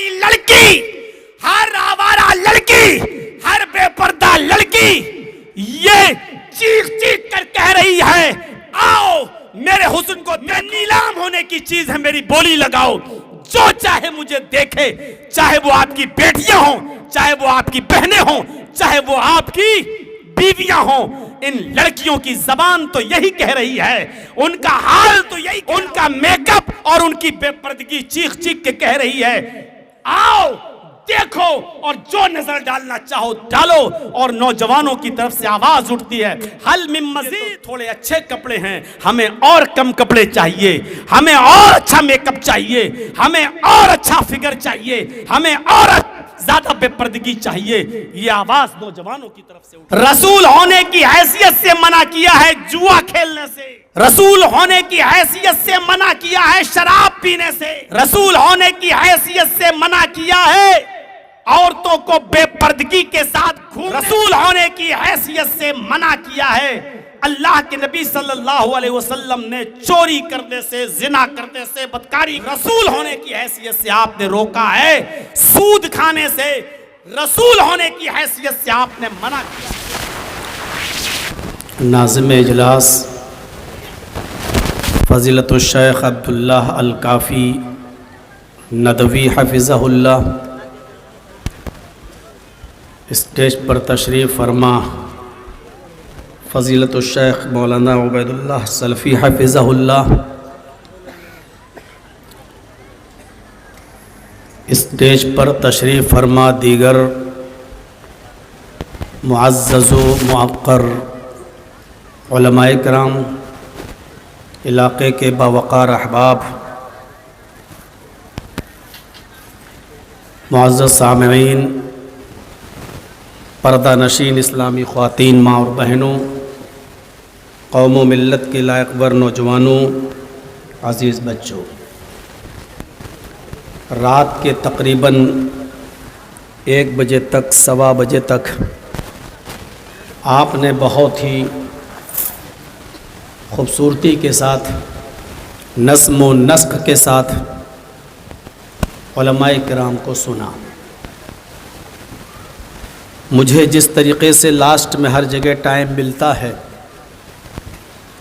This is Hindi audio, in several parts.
बेगानी लड़की, हर आवारा लड़की, हर बेपर्दा लड़की ये चीख चीख कर कह रही है, आओ मेरे हुस्न को, नीलाम होने की चीज है, मेरी बोली लगाओ, जो चाहे मुझे देखे, चाहे वो आपकी बेटियां हों, चाहे वो आपकी बहनें हों, चाहे वो आपकी बीवियां हों। इन लड़कियों की जबान तो यही कह रही है, उनका हाल तो यही, उनका मेकअप और उनकी बेपर्दगी चीख चीख के कह रही है, आओ देखो और जो नजर डालना चाहो डालो। और नौजवानों की तरफ से आवाज उठती है, हल मिन मजीद, थोड़े अच्छे कपड़े हैं, हमें और कम कपड़े चाहिए, हमें और अच्छा मेकअप चाहिए, हमें और अच्छा फिगर चाहिए, हमें और ज्यादा बेपर्दगी चाहिए। ये आवाज नौजवानों की तरफ से उठी। रसूल होने की हैसियत से मना किया है जुआ खेलने से, रसूल होने की हैसियत से मना किया है शराब पीने से, रसूल होने की हैसियत से मना किया है औरतों को बेपर्दगी के साथ घूमने, रसूल होने की हैसियत से मना किया है। अल्लाह के नबी सल्लल्लाहु अलैहि वसल्लम ने चोरी करने से, जिना करने से, बदकारी, रसूल होने की हैसियत से आपने रोका है। सूद खाने से रसूल होने की हैसियत से आपने मना किया। नाज़िम इजलास फ़ज़ीलतुश शेख अब्दुल्लाह अल काफ़ी नदवी हफ़िज़हुल्लाह स्टेज पर तशरीफ़ फरमा फ़ज़ीलतुश शेख मौलाना उबैदुल्लाह सलफ़ी हफ़िज़हुल्लाह स्टेज पर तशरीफ़ फरमा दीगर मुअज़्ज़ज़ व मुअक्कर उलमाए किराम, इलाक़े के बावक़ार अहबाब, मुअज़्ज़ज़ सामिईन, पर्दा नशीन इस्लामी ख़वातीन माँ और बहनों, कौम व मिल्लत के लायक़ नौजवानों, अज़ीज़ बच्चों, रात के तकरीबन 1 बजे तक, सवा बजे तक आपने बहुत ही खूबसूरती के साथ, नस्म व नस्ख के साथ उलमाए किराम को सुना। मुझे जिस तरीक़े से लास्ट में हर जगह टाइम मिलता है,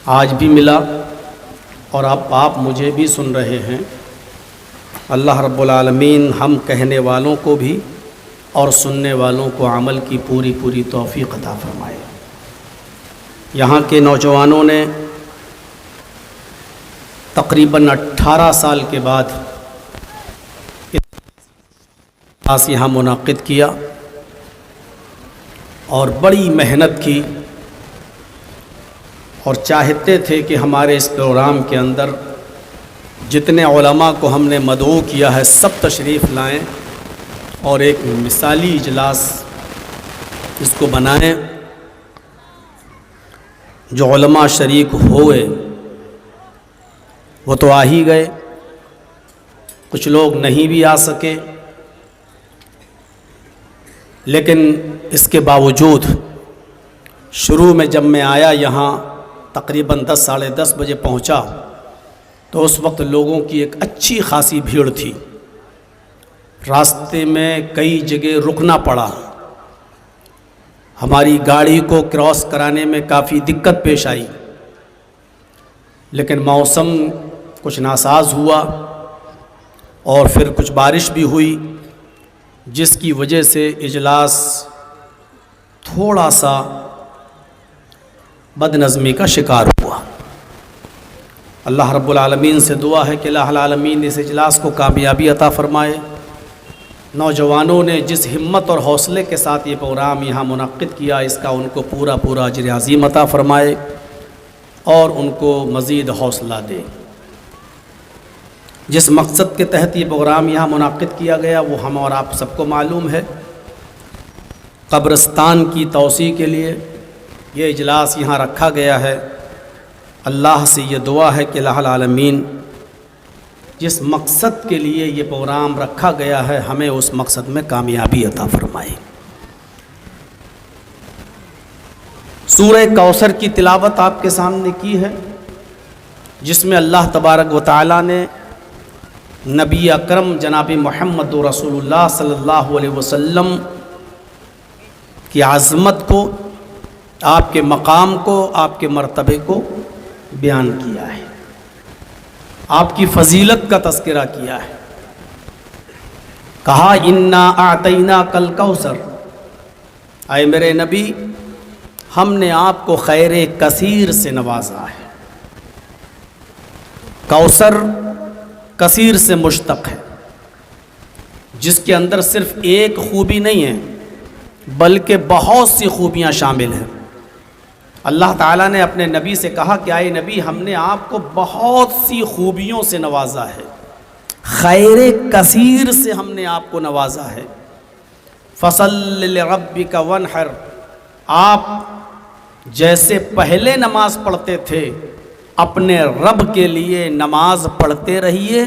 आज भी मिला और अब आप मुझे भी सुन रहे हैं। अल्लाह रब्बुल आलमीन हम कहने वालों को भी और सुनने वालों को अमल की पूरी पूरी तौफ़ीक़ अता फ़रमाए। यहाँ के नौजवानों ने तकरीबन 18 साल के बाद इस यहाँ मुनाक़िद किया और बड़ी मेहनत की और चाहते थे कि हमारे इस प्रोग्राम के अंदर जितने उलमा को हमने मदऊ किया है सब तशरीफ़ लाएं और एक मिसाली इजलास इसको बनाएं। जो उलमा शरीक हुए वो तो आ ही गए, कुछ लोग नहीं भी आ सके, लेकिन इसके बावजूद शुरू में जब मैं आया यहाँ तकरीबन 10 साढ़े 10 बजे पहुँचा तो उस वक्त लोगों की एक अच्छी खासी भीड़ थी। रास्ते में कई जगह रुकना पड़ा, हमारी गाड़ी को क्रॉस कराने में काफ़ी दिक्कत पेश आई, लेकिन मौसम कुछ नासाज हुआ और फिर कुछ बारिश भी हुई, जिसकी वजह से इजलास थोड़ा सा बदनज़मी का शिकार हुआ। अल्लाह रब्बुल आलमीन से दुआ है कि अल्लाह आलमीन इस इजलास को कामयाबी अता फ़रमाए। नौजवानों ने जिस हिम्मत और हौसले के साथ ये प्रोग्राम यहाँ मुनक़्क़िद किया, इसका उनको पूरा पूरा अजर अज़ीम अता फ़रमाए और उनको मज़ीद हौसला दे। जिस मकसद के तहत ये प्रोग्राम यहाँ मुनक़्क़िद किया गया वो हम और आप सबको मालूम है। कब्रिस्तान की तौसी के लिए ये इजलास यहाँ रखा गया है। अल्लाह से ये दुआ है कि अल्लाह आलमीन जिस मकसद के लिए ये प्रोग्राम रखा गया है हमें उस मकसद में कामयाबी अता फ़रमाए। सूरह कौसर की तिलावत आपके सामने की है, जिसमें अल्लाह तबारक व तआला ने नबी अकरम जनाब मोहम्मद रसूलुल्लाह सल्लल्लाहु अलैहि वसल्लम की आज़मत को, आपके मकाम को, आपके मर्तबे को बयान किया है, आपकी फ़जीलत का तज़किरा किया है। कहा इन्ना आतैना कल कौसर, आए मेरे नबी हमने आपको खैर कसीर से नवाजा है। कौसर कसीर से मुश्तक है, जिसके अंदर सिर्फ एक खूबी नहीं है बल्कि बहुत सी खूबियाँ शामिल हैं। अल्लाह ताला ने अपने नबी से कहा कि आए नबी हमने आपको बहुत सी खूबियों से नवाजा है, खैर कसीर से हमने आपको नवाजा है। फसल्लि लिरब्बिका वन्हर, आप जैसे पहले नमाज पढ़ते थे अपने रब के लिए नमाज पढ़ते रहिए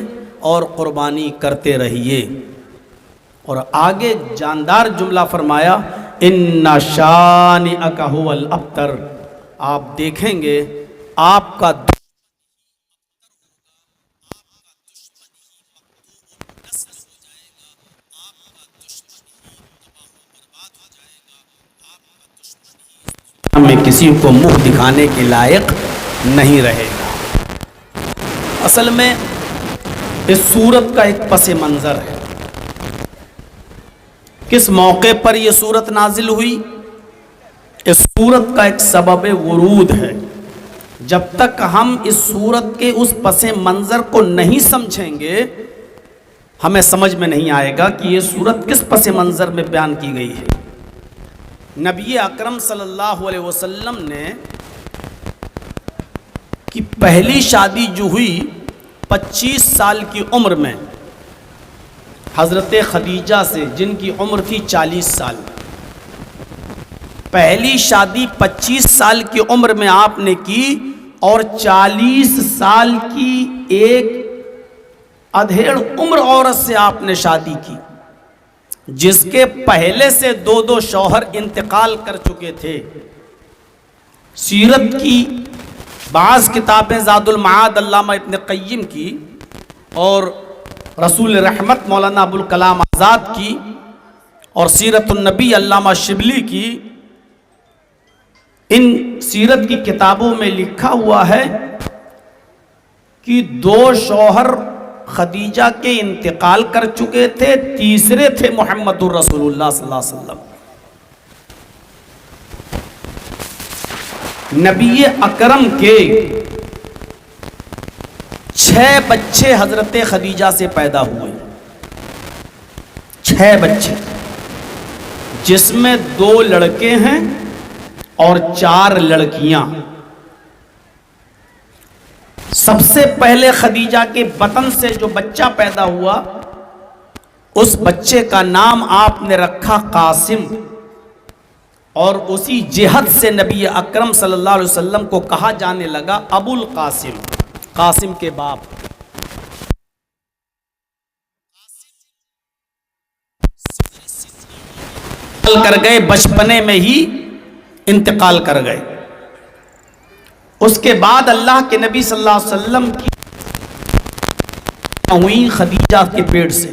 और क़ुरबानी करते रहिए। और आगे जानदार जुमला फरमाया इन्ना शानिअका हुवल अब्तर, आप देखेंगे आपका में किसी को मुंह दिखाने के लायक नहीं रहेगा। असल में इस सूरत का एक पसे मंज़र है। किस मौके पर यह सूरत नाजिल हुई? इस सूरत का एक सबब वरूद है। जब तक हम इस सूरत के उस पसे मंज़र को नहीं समझेंगे हमें समझ में नहीं आएगा कि यह सूरत किस पसे मंज़र में बयान की गई है। नबी अकरम सल्लल्लाहु अलैहि वसल्लम ने कि पहली शादी जो हुई 25 साल की उम्र में हज़रत खदीजा से, जिनकी उम्र थी 40 साल। पहली शादी 25 साल की उम्र में आपने की और 40 साल की एक अधेड़ उम्र औरत से आपने शादी की, जिसके पहले से दो दो शौहर इंतकाल कर चुके थे। सीरत की बाज़ किताबें ज़ादुल मआद अल्लामा इब्न क़य्यिम की और रसूल रहमत मौलाना अबुल कलाम आज़ाद की और सीरतुन नबी अल्लामा शिबली की, इन सीरत की किताबों में लिखा हुआ है कि दो शौहर खदीजा के इंतकाल कर चुके थे, तीसरे थे मुहम्मदुर रसूलुल्लाह सल्लल्लाहु अलैहि वसल्लम। नबी अकरम के 6 बच्चे हजरत खदीजा से पैदा हुए, 6 बच्चे, जिसमें 2 लड़के हैं और 4 लड़कियां। सबसे पहले खदीजा के बतन से जो बच्चा पैदा हुआ उस बच्चे का नाम आपने रखा कासिम, और उसी जिहद से नबी अकरम सल्लल्लाहु अलैहि वसल्लम को कहा जाने लगा अबुल कासिम, कासिम के बाप। कर गए, बचपने में ही इंतकाल कर गए। उसके बाद अल्लाह के नबी सल्लल्लाहु अलैहि वसल्लम की हुई खदीजा के पेट से।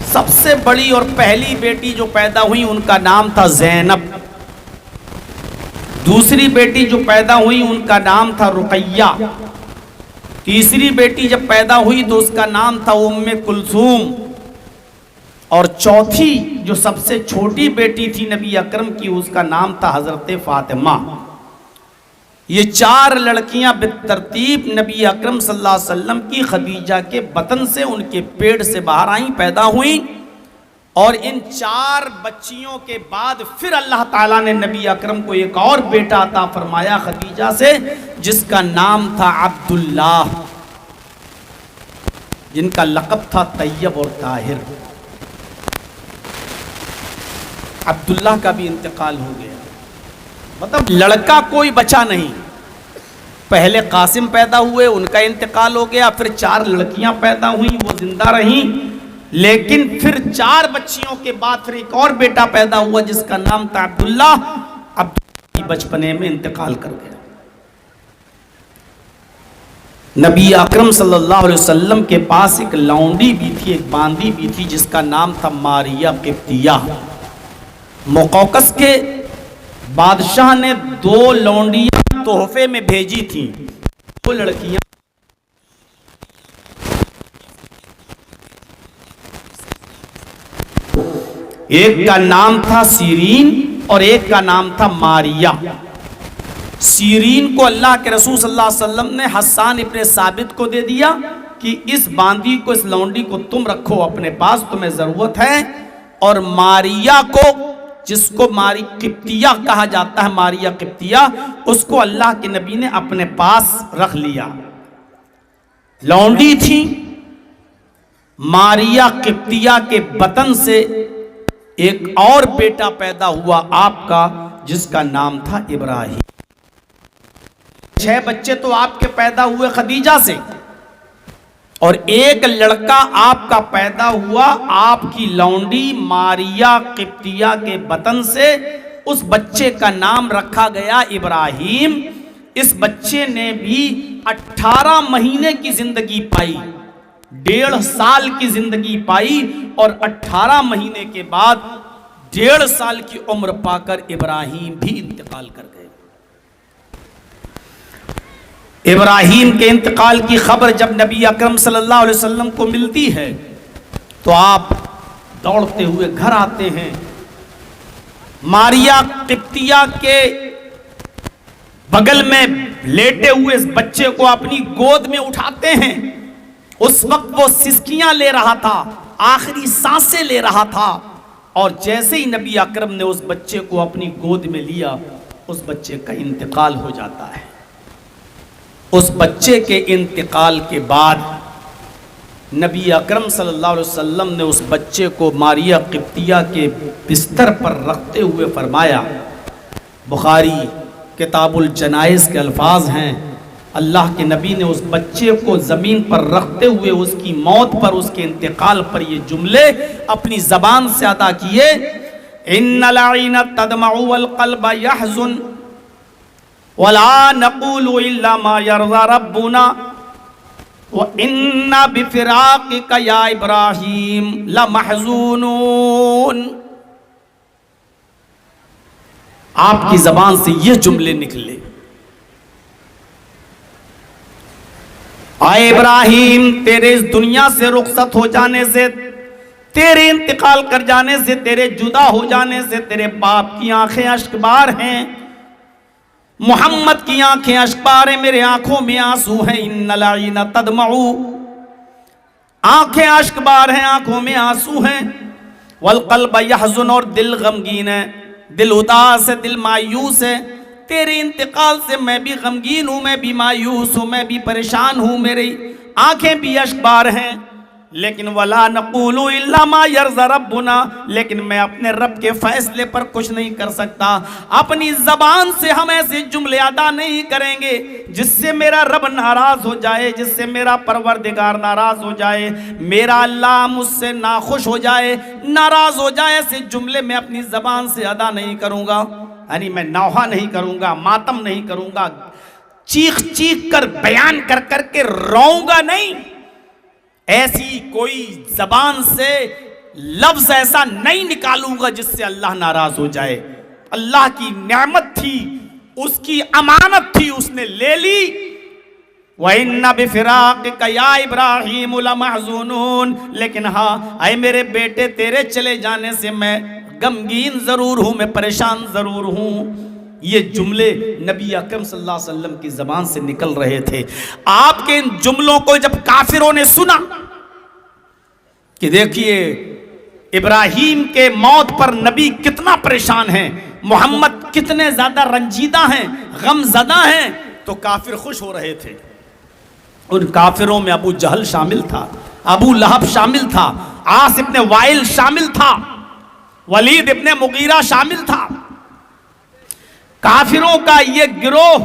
सबसे बड़ी और पहली बेटी जो पैदा हुई उनका नाम था ज़ैनब। दूसरी बेटी जो पैदा हुई उनका नाम था रुक़ैया। तीसरी बेटी जब पैदा हुई तो उसका नाम था उम्मे कुलसूम। और चौथी जो सबसे छोटी बेटी थी नबी अकरम की, उसका नाम था हज़रत फ़ातिमा। ये 4 लड़कियां बेतरतीब नबी अकरम सल्लल्लाहु अलैहि वसल्लम की खदीजा के बतन से, उनके पेट से बाहर आई, पैदा हुई। और इन 4 बच्चियों के बाद फिर अल्लाह ताला ने नबी अकरम को एक और बेटा अता फरमाया खदीजा से, जिसका नाम था अब्दुल्लाह, जिनका लक़ब था तैयब और ताहिर। अब्दुल्लाह का भी इंतकाल हो गया, मतलब लड़का कोई बचा नहीं। पहले कासिम पैदा हुए, उनका इंतकाल हो गया, फिर 4 लड़कियां पैदा हुई, वो जिंदा रहीं। लेकिन फिर 4 बच्चियों के बाद फिर एक और बेटा पैदा हुआ जिसका नाम था अब्दुल्लाह। अब्दुल्लाह बचपने में इंतकाल कर गया। नबी अकरम सल्लल्लाहु अलैहि वसल्लम के पास एक लौंडी भी थी, एक बांदी भी थी, जिसका नाम था मारिया किप्तिया। मुकौकस के बादशाह ने 2 लौंडियां तोहफे में भेजी थी, 2 लड़कियां। एक का नाम था सीरीन और एक का नाम था मारिया। सीरीन को अल्लाह के रसूल सल्लल्लाहु अलैहि वसल्लम ने हस्सान इब्ने साबित को दे दिया कि इस बांदी को, इस लौंडी को तुम रखो अपने पास, तुम्हें जरूरत है। और मारिया को, जिसको मारी किप्तिया कहा जाता है, मारिया किप्तिया, उसको अल्लाह के नबी ने अपने पास रख लिया। लौंडी थी। मारिया किप्तिया के बतन से एक और बेटा पैदा हुआ आपका, जिसका नाम था इब्राहिम। 6 बच्चे तो आपके पैदा हुए खदीजा से, और एक लड़का आपका पैदा हुआ आपकी लौंडी मारिया किप्तिया के बतन से। उस बच्चे का नाम रखा गया इब्राहिम। इस बच्चे ने भी 18 महीने की जिंदगी पाई, 1.5 साल की जिंदगी पाई, और 18 महीने के बाद 1.5 साल की उम्र पाकर इब्राहिम भी इंतकाल कर गए। इब्राहिम के इंतकाल की खबर जब नबी अकरम सल्लल्लाहु अलैहि वसल्लम को मिलती है तो आप दौड़ते हुए घर आते हैं। मारिया किप्तिया के बगल में लेटे हुए इस बच्चे को अपनी गोद में उठाते हैं। उस वक्त वो सिसकियां ले रहा था, आखिरी सांसें ले रहा था, और जैसे ही नबी अकरम ने उस बच्चे को अपनी गोद में लिया, उस बच्चे का इंतकाल हो जाता है। उस बच्चे के इंतकाल के बाद नबी अकरम सल्लल्लाहु अलैहि वसल्लम ने उस बच्चे को मारिया किप्तिया के बिस्तर पर रखते हुए फरमाया, बुखारी किताबुल जनाइज़ के अल्फाज हैं, अल्लाह के नबी ने उस बच्चे को ज़मीन पर रखते हुए उसकी मौत पर, उसके इंतकाल पर ये जुमले अपनी ज़बान से अदा किए, इन्नल आइना तदमउ वल क़ल्ब यहज़ुन वला नक़ूलु इल्ला मा यर्ज़ा रब्बुना व इन्ना बिफ़िराक़िका या इब्राहीम लमहज़ूनून। आपकी ज़बान से ये जुमले निकले, आए इब्राहिम, तेरे इस दुनिया से रुखसत हो जाने से, तेरे इंतकाल कर जाने से, तेरे जुदा हो जाने से तेरे बाप की आंखें अश्कबार हैं, मोहम्मद की आंखें अश्कबार हैं, मेरे आंखों में आंसू हैं। इन्नल आइना तदमउ, आंखें अश्कबार हैं, आंखों में आंसू हैं। वल क़ल्ब यहज़ुन, और दिल गमगीन है, दिल उदास है, दिल मायूस है। तेरे इंतकाल से मैं भी गमगीन हूँ, मैं भी मायूस हूँ, मैं भी परेशान हूँ, मेरी आंखें भी अश्कबार हैं। लेकिन वला नक़ूलु इल्ला मा यर्ज़ा रब्बुना, लेकिन मैं अपने रब के फैसले पर कुछ नहीं कर सकता। अपनी ज़बान से हम ऐसे जुमले अदा नहीं करेंगे जिससे मेरा रब नाराज़ हो जाए, जिससे मेरा परवरदिगार नाराज़ हो जाए, मेरा अल्लाह मुझसे नाखुश हो जाए, नाराज़ हो जाए। ऐसे जुमले मैं अपनी ज़बान से अदा नहीं करूँगा, यानी मैं नौहा नहीं करूँगा, मातम नहीं करूँगा, चीख चीख कर बयान कर कर के रोऊंगा नहीं। ऐसी कोई जबान से लफ्ज ऐसा नहीं निकालूंगा जिससे अल्लाह नाराज हो जाए। अल्लाह की नेमत थी, उसकी अमानत थी, उसने ले ली। व इन्ना बिफ़िराक़िका या इब्राहीम लमहज़ूनून, लेकिन हाँ ऐ मेरे बेटे, तेरे चले जाने से मैं गमगीन जरूर हूं, मैं परेशान जरूर हूं। ये जुमले नबी अकरम सल्लल्लाहु अलैहि वसल्लम की ज़बान से निकल रहे थे। आपके इन जुमलों को जब काफिरों ने सुना कि देखिए इब्राहीम के मौत पर नबी कितना परेशान हैं, मोहम्मद कितने ज़्यादा रंजीदा हैं, गमज़दा हैं, तो काफिर खुश हो रहे थे। उन काफिरों में अबू जहल शामिल था, अबू लहब शामिल था, आस इब्ने वाइल शामिल था, वलीद इब्ने मुगीरा शामिल था। काफिरों का ये गिरोह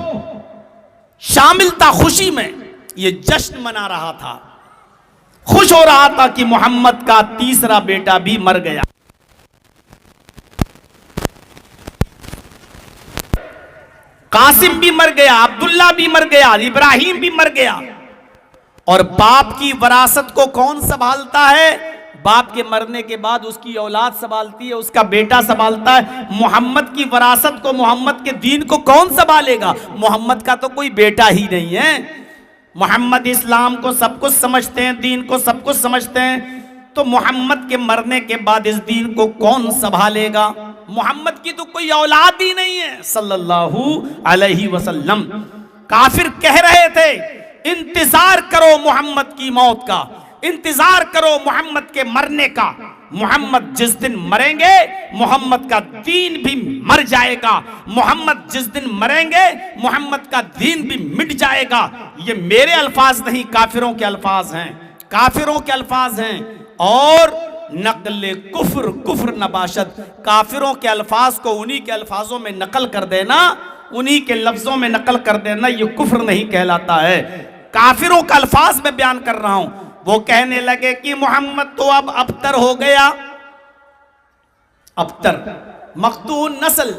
शामिल था खुशी में, ये जश्न मना रहा था, खुश हो रहा था कि मोहम्मद का तीसरा बेटा भी मर गया। कासिम भी मर गया, अब्दुल्ला भी मर गया, इब्राहिम भी मर गया। और बाप की वरासत को कौन संभालता है? बाप के मरने के बाद उसकी औलाद संभालती है, उसका बेटा संभालता है। मोहम्मद की वरासत को, मोहम्मद के दीन को कौन संभालेगा? मोहम्मद का तो कोई बेटा ही नहीं है। मोहम्मद इस्लाम को सब कुछ समझते हैं, दीन को सब कुछ समझते हैं, तो मोहम्मद के मरने के बाद इस दीन को कौन संभालेगा? मोहम्मद की तो कोई औलाद ही नहीं है सल्लल्लाहु अलैहि वसल्लम। काफिर कह रहे थे इंतजार करो मोहम्मद की मौत का, इंतजार करो मोहम्मद के मरने का। मोहम्मद जिस दिन मरेंगे मोहम्मद का दीन भी मर जाएगा, मोहम्मद जिस दिन मरेंगे मोहम्मद का दीन भी मिट जाएगा। ये मेरे अल्फाज नहीं, काफिरों के अल्फाज हैं, काफिरों के अल्फाज हैं। और नकल कुफ्र, कुफ्र नबाशत, काफिरों के अल्फाज को उन्हीं के अल्फाजों में नकल कर देना, उन्हीं के लफ्जों में नकल कर देना, ये कुफ्र नहीं कहलाता है। काफिरों का अल्फाज में बयान कर रहा हूं। वो कहने लगे कि मोहम्मद तो अब अबतर हो गया। अबतर मखतून नस्ल,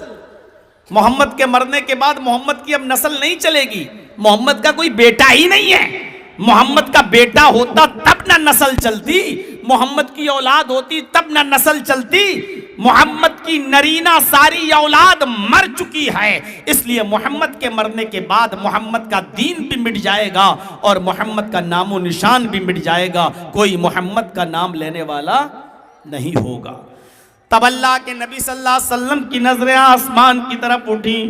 मोहम्मद के मरने के बाद मोहम्मद की अब नस्ल नहीं चलेगी। मोहम्मद का कोई बेटा ही नहीं है। मोहम्मद का बेटा होता तब ना नस्ल चलती, मोहम्मद की औलाद होती तब ना नस्ल चलती। मोहम्मद की नरीना सारी औलाद मर चुकी है, इसलिए मोहम्मद के मरने के बाद मोहम्मद का दीन भी मिट जाएगा और मोहम्मद का नामो निशान भी मिट जाएगा। कोई मोहम्मद का नाम लेने वाला नहीं होगा। तब अल्लाह के नबी सल्लल्लाहु अलैहि वसल्लम की नजरें आसमान की तरफ उठी।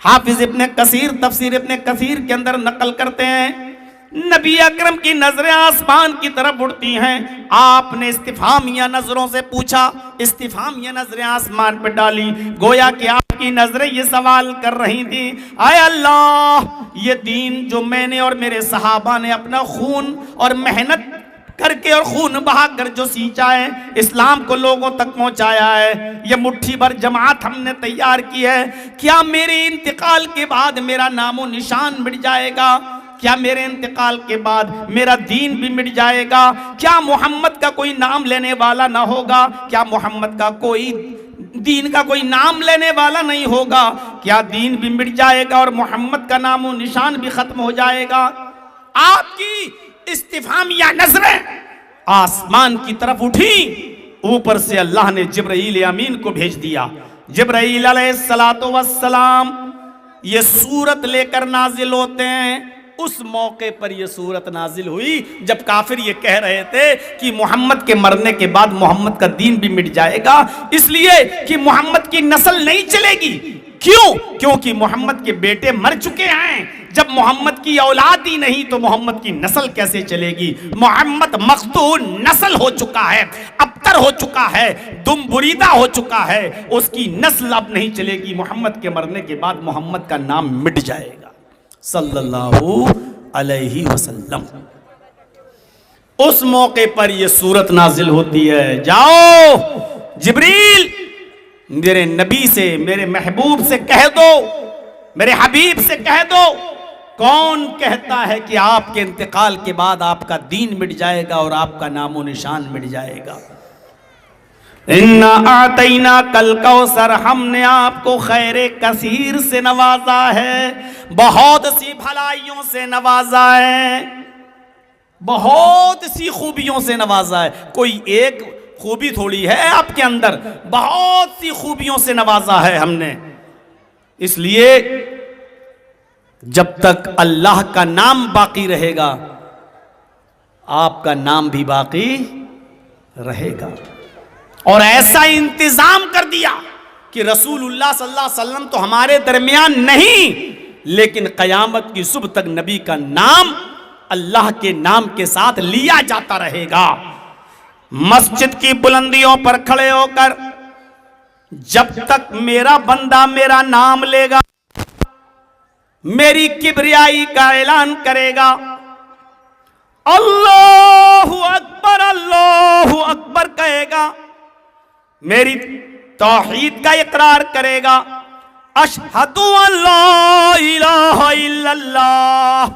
हाफिज इब्ने कसीर तफसीर इब्ने कसीर के अंदर नकल करते हैं, नबी अकरम की नजरें आसमान की तरफ उड़ती हैं। आपने इस्तिफामिया नजरों से पूछा, इस्तिफामिया नजरें आसमान पर डाली, गोया कि आपकी नजरें ये सवाल कर रही थी, आय अल्लाह, ये दीन जो मैंने और मेरे सहाबा ने अपना खून और मेहनत करके और खून बहा कर जो सींचा है, इस्लाम को लोगों तक पहुंचाया है, ये मुट्ठी भर जमात हमने तैयार की है, क्या मेरे इंतकाल के बाद मेरा नामो निशान मिट जाएगा? क्या मेरे इंतकाल के बाद मेरा दीन भी मिट जाएगा? क्या मोहम्मद का कोई नाम लेने वाला ना होगा? क्या मोहम्मद का कोई दीन का कोई नाम लेने वाला नहीं होगा? क्या दीन भी मिट जाएगा और मोहम्मद का नामो निशान भी खत्म हो जाएगा? आपकी इस्तिफामिया नजरें आसमान की तरफ उठी। ऊपर से अल्लाह ने जिब्राईल अमीन को भेज दिया। जिब्राईल अलैहिस्सलातु वस्सलाम ये सूरत लेकर नाजिल होते हैं। उस मौके पर यह सूरत नाजिल हुई जब काफिर ये कह रहे थे कि मोहम्मद के मरने के बाद मोहम्मद का दीन भी मिट जाएगा, इसलिए कि मोहम्मद की नस्ल नहीं चलेगी। क्यों? क्योंकि मोहम्मद के बेटे मर चुके हैं। जब मोहम्मद की औलाद ही नहीं तो मोहम्मद की नस्ल कैसे चलेगी? मोहम्मद मखतून नस्ल हो चुका है, अबतर हो चुका है, दुम बुरीदा हो चुका है, उसकी नस्ल अब नहीं चलेगी। मोहम्मद के मरने के बाद मोहम्मद का नाम मिट जाएगा सल्लल्लाहु अलैहि वसल्लम। उस मौके पर यह सूरत नाजिल होती है। जाओ जिब्रील, मेरे नबी से, मेरे महबूब से कह दो, मेरे हबीब से कह दो, कौन कहता है कि आपके इंतकाल के बाद आपका दीन मिट जाएगा और आपका नामो निशान मिट जाएगा? इन्ना आतैना कल कौसर, हमने आपको खैरे कसीर से नवाजा है, बहुत सी भलाइयों से नवाजा है, बहुत सी खूबियों से नवाजा है। कोई एक खूबी थोड़ी है आपके अंदर, बहुत सी खूबियों से नवाजा है हमने। इसलिए जब तक अल्लाह का नाम बाकी रहेगा आपका नाम भी बाकी रहेगा। और ऐसा इंतजाम कर दिया कि रसूलुल्लाह सल्लल्लाहु अलैहि वसल्लम तो हमारे दरमियान नहीं, लेकिन कयामत की सुबह तक नबी का नाम अल्लाह के नाम के साथ लिया जाता रहेगा। मस्जिद की बुलंदियों पर खड़े होकर जब तक मेरा बंदा मेरा नाम लेगा, मेरी किबरियाई का ऐलान करेगा, अल्लाहु अकबर कहेगा, मेरी तौहीद का इकरार करेगा, अशहदु अल्ला इलाहा इल्लल्लाह,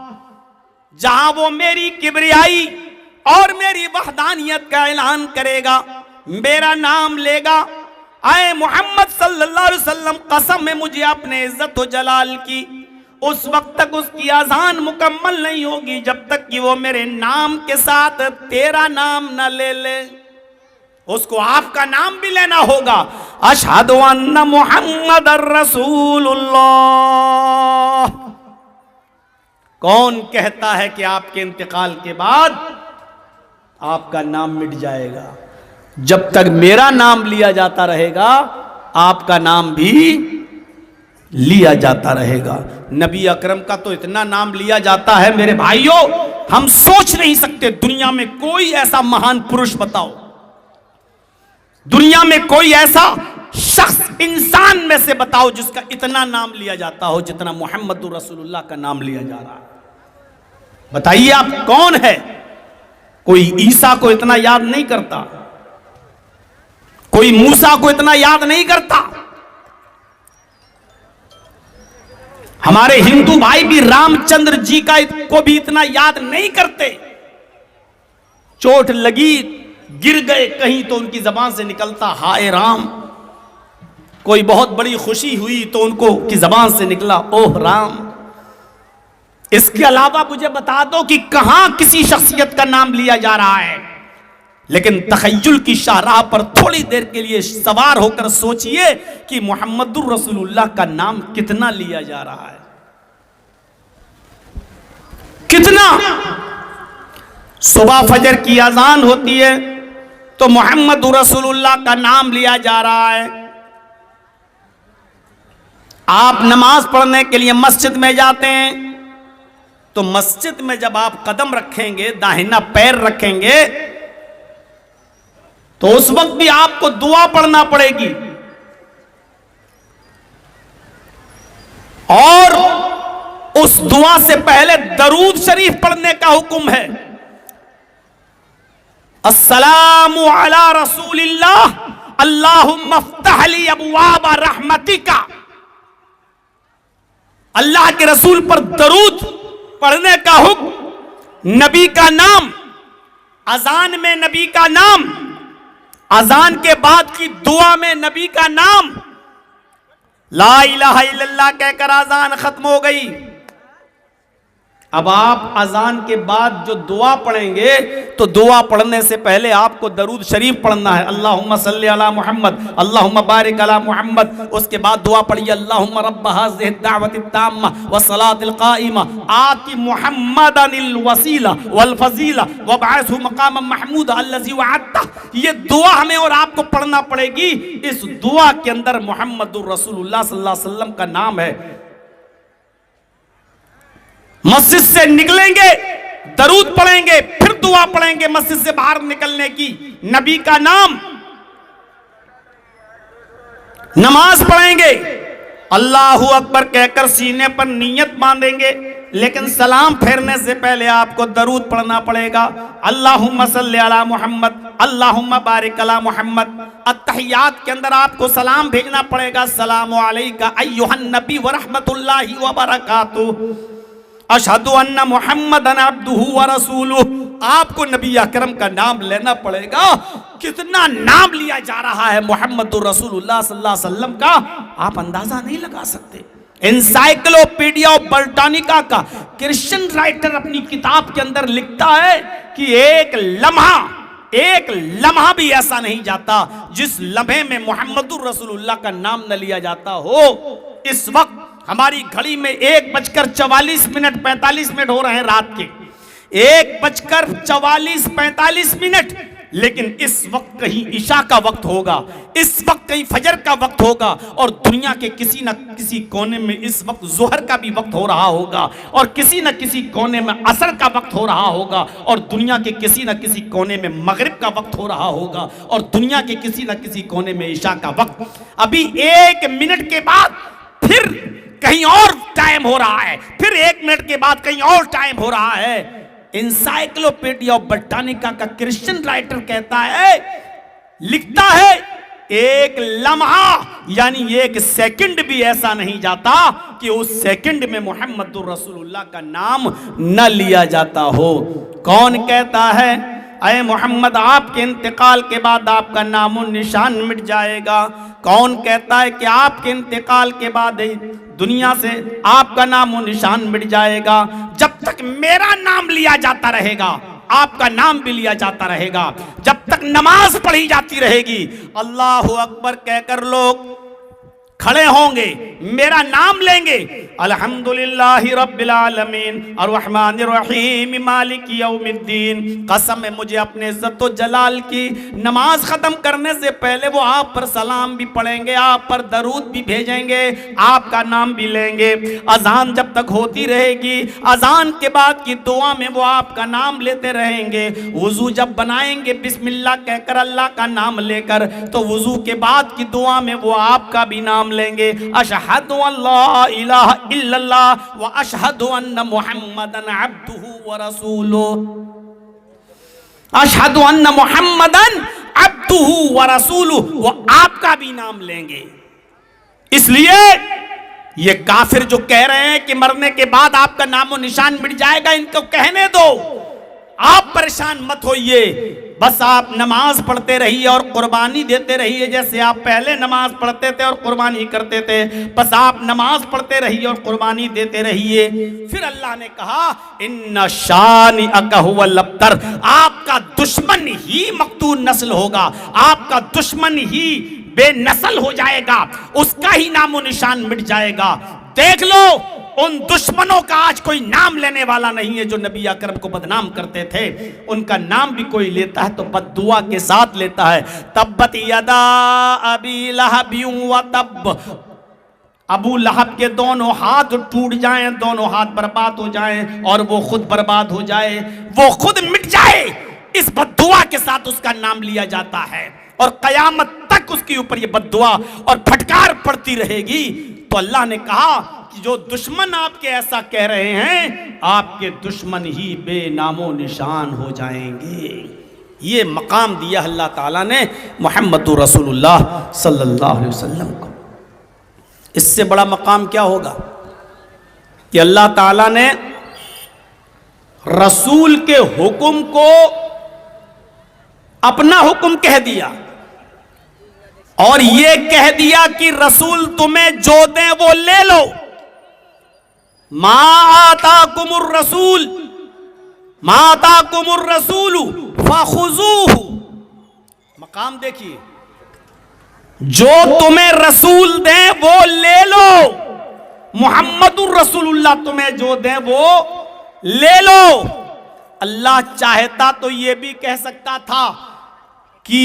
जहां वो मेरी किबरियाई और मेरी वहदानियत का ऐलान करेगा, मेरा नाम लेगा, आए मोहम्मद सल्लल्लाहु अलैहि वसल्लम, कसम है मुझे अपने इज्जत व जलाल की, उस वक्त तक उसकी अजान मुकम्मल नहीं होगी जब तक कि वो मेरे नाम के साथ तेरा नाम न ले ले। उसको आपका नाम भी लेना होगा। अशहदु अन्ना मुहम्मदर रसूलुल्लाह। कौन कहता है कि आपके इंतकाल के बाद आपका नाम मिट जाएगा? जब तक मेरा नाम लिया जाता रहेगा आपका नाम भी लिया जाता रहेगा। नबी अकरम का तो इतना नाम लिया जाता है मेरे भाइयों, हम सोच नहीं सकते। दुनिया में कोई ऐसा महान पुरुष बताओ, दुनिया में कोई ऐसा शख्स इंसान में से बताओ जिसका इतना नाम लिया जाता हो जितना मुहम्मदुर रसूलुल्लाह का नाम लिया जा रहा है। बताइए आप कौन है? कोई ईसा को इतना याद नहीं करता, कोई मूसा को इतना याद नहीं करता। हमारे हिंदू भाई भी रामचंद्र जी का को भी इतना याद नहीं करते। चोट लगी, गिर गए कहीं तो उनकी जबान से निकलता हाय राम। कोई बहुत बड़ी खुशी हुई तो उनको की जबान से निकला ओह राम। इसके अलावा मुझे बता दो कि कहां किसी शख्सियत का नाम लिया जा रहा है। लेकिन तखय्युल की शाहराह पर थोड़ी देर के लिए सवार होकर सोचिए कि मुहम्मदुर रसूलुल्लाह का नाम कितना लिया जा रहा है, कितना। सुबह फजर की अजान होती है तो मुहम्मदुर रसूलुल्लाह का नाम लिया जा रहा है। आप नमाज पढ़ने के लिए मस्जिद में जाते हैं तो मस्जिद में जब आप कदम रखेंगे, दाहिना पैर रखेंगे, तो उस वक्त भी आपको दुआ पढ़ना पड़ेगी। और उस दुआ से पहले दरूद शरीफ पढ़ने का हुक्म है। अस्सलामु अला रसूलिल्लाह अल्लाहुम्मा फ़्तह ली अबवाब रहमतिका। अल्लाह के रसूल पर दरूद पढ़ने का हुक्म। नबी का नाम, अजान में नबी का नाम, अजान के बाद की दुआ में नबी का नाम। ला इलाहा इल्लल्लाह कहकर अजान खत्म हो गई। अब आप अजान के बाद जो दुआ पढ़ेंगे तो दुआ पढ़ने से पहले आपको दरूद शरीफ पढ़ना है। अल्लाहुम्मा सल्ली अला मुहम्मद, अल्लाहुम्मा बारिक अला मुहम्मद। उसके बाद दुआ पढ़िए अल्लाहुम्मा रब्ब हाज़िहि दावति ताम्मा व सलातिल काइमा आति मुहम्मदनिल वसीला वल फजीला व बअसहु मकाम महमूद अल्लज़ी वअदता। ये दुआ हमें और आपको पढ़ना पड़ेगी। इस दुआ के अंदर मुहम्मदुर रसूलुल्लाह सल्लल्लाहु अलैहि वसल्लम का नाम है। मस्जिद से निकलेंगे, दरूद पढ़ेंगे, फिर दुआ पढ़ेंगे मस्जिद से बाहर निकलने की, नबी का नाम। नमाज पढ़ेंगे, अल्लाहू अकबर कहकर सीने पर नियत बांधेंगे, लेकिन सलाम फेरने से पहले आपको दरूद पढ़ना पड़ेगा। अल्लाहुम्मा सल्ली अला मुहम्मद, अल्लाहुम्मा बारिक अला मुहम्मद। अत्तहियात के अंदर आपको सलाम भेजना पड़ेगा। अस्सलामु अलैका अय्युहन नबी व रहमतुल्लाहि व बरकातुहू। अशहदु अन्ना मुहम्मदन अब्दुहु व रसूलुहु। आपको नबी अकरम का नाम लेना पड़ेगा। कितना नाम लिया जा रहा है मुहम्मदुर रसूलुल्लाह सल्लल्लाहु अलैहि वसल्लम का, आप अंदाजा नहीं लगा सकते। एनसाइक्लोपीडिया ऑफ ब्रिटानिका का क्रिश्चियन राइटर अपनी किताब के अंदर लिखता है कि एक लम्हा भी ऐसा नहीं जाता जिस लम्हे में मुहम्मदुर रसूलुल्लाह का नाम न लिया जाता हो। इस वक्त हमारी घड़ी में 1:44 हो रहे हैं रात के, 1:44, लेकिन इस वक्त कहीं ईशा का वक्त होगा, इस वक्त कहीं फजर का वक्त होगा, और दुनिया के किसी न किसी कोने में इस वक्त जोहर का भी वक्त हो रहा होगा, और किसी न किसी कोने में असर का वक्त हो रहा होगा, और दुनिया के किसी न किसी कोने में मगरिब का वक्त हो रहा होगा, और दुनिया के किसी न किसी कोने में ईशा का वक्त। अभी 1 मिनट के बाद फिर कहीं और टाइम हो रहा है, फिर 1 मिनट के बाद कहीं और टाइम हो रहा है। एनसाइक्लोपीडिया ऑफ ब्रिटानिका का क्रिश्चियन राइटर कहता है, लिखता है, एक लम्हा यानी 1 सेकंड भी ऐसा नहीं जाता कि उस सेकंड में मुहम्मदुर रसूलुल्लाह का नाम न लिया जाता हो। कौन कहता है? अय मोहम्मद आपके इंतकाल के बाद आपका नामो निशान मिट जाएगा। कौन कहता है कि आपके इंतकाल के बाद दुनिया से आपका नामो निशान मिट जाएगा? जब तक मेरा नाम लिया जाता रहेगा आपका नाम भी लिया जाता रहेगा, जब तक नमाज पढ़ी जाती रहेगी अल्लाह अकबर कहकर लोग खड़े होंगे, मेरा नाम लेंगे, अल्हम्दुलिल्लाहि रब्बिल आलमीन अर्रहमानिर रहीम मालिकी यौमिद्दीन, कसम है मुझे अपने इज्जत व जलाल की, नमाज खत्म करने से पहले वो आप पर सलाम भी पढ़ेंगे, आप पर दरूद भी भेजेंगे, आपका नाम भी लेंगे। अजान जब तक होती रहेगी, अजान के बाद की दुआ में वो आपका नाम लेते रहेंगे। वुजू जब बनाएंगे बिस्मिल्लाह कहकर अल्लाह का नाम लेकर, तो वुजू के बाद की दुआ में वो आपका भी नाम लेंगे। अशहदु अल्ला इलाहा इल्लल्लाह व अशहदु अन्ना मुहम्मदन अब्दुहु व रसूलुहु, अशहदु अन्ना मुहम्मदन अब्दुहु व रसूलुहु, वो आपका भी नाम लेंगे। इसलिए ये काफिर जो कह रहे हैं कि मरने के बाद आपका नामो निशान मिट जाएगा, इनको कहने दो, आप परेशान मत होइए, बस आप नमाज पढ़ते रहिए और कुर्बानी देते रहिए, जैसे आप पहले नमाज पढ़ते थे और कुर्बानी करते थे, बस आप नमाज पढ़ते रहिए और कुर्बानी देते रहिए। फिर अल्लाह ने कहा इन्ना शानिअका हुवल अब्तर, आपका दुश्मन ही मक्तूल नस्ल होगा, आपका दुश्मन ही बेनस्ल हो जाएगा, उसका ही नामो निशान मिट जाएगा। देख लो उन दुश्मनों का आज कोई नाम लेने वाला नहीं है जो नबी अकरम को बदनाम करते थे, उनका नाम भी कोई लेता है तो बद्दुआ के साथ लेता है। तब्बत यदा अबी लहब व तब, अबू लहब के दोनों हाथ टूट जाएं, दोनों हाथ बर्बाद हो जाएं और वो खुद बर्बाद हो जाए, वो खुद मिट जाए, इस बद्दुआ के साथ उसका नाम लिया जाता है और कयामत तक उसके ऊपर ये बद्दुआ और फटकार पड़ती रहेगी। तो अल्लाह ने कहा कि जो दुश्मन आपके ऐसा कह रहे हैं, आपके दुश्मन ही बेनामो निशान हो जाएंगे। ये मकाम दिया अल्लाह ताला ने मुहम्मदुर रसूलुल्लाह सल्लल्लाहु अलैहि वसल्लम को। इससे बड़ा मकाम क्या होगा कि अल्लाह ताला ने रसूल के हुक्म को अपना हुक्म कह दिया और ये कह दिया कि रसूल तुम्हें जो दे वो ले लो। मा आताकुमुर रसूल, मा आताकुमुर रसूलु फखुजूहु, मकाम देखिए, जो तुम्हें रसूल दे वो ले लो, मुहम्मदुर रसूलुल्लाह तुम्हें जो दे वो ले लो। अल्लाह चाहता तो ये भी कह सकता था कि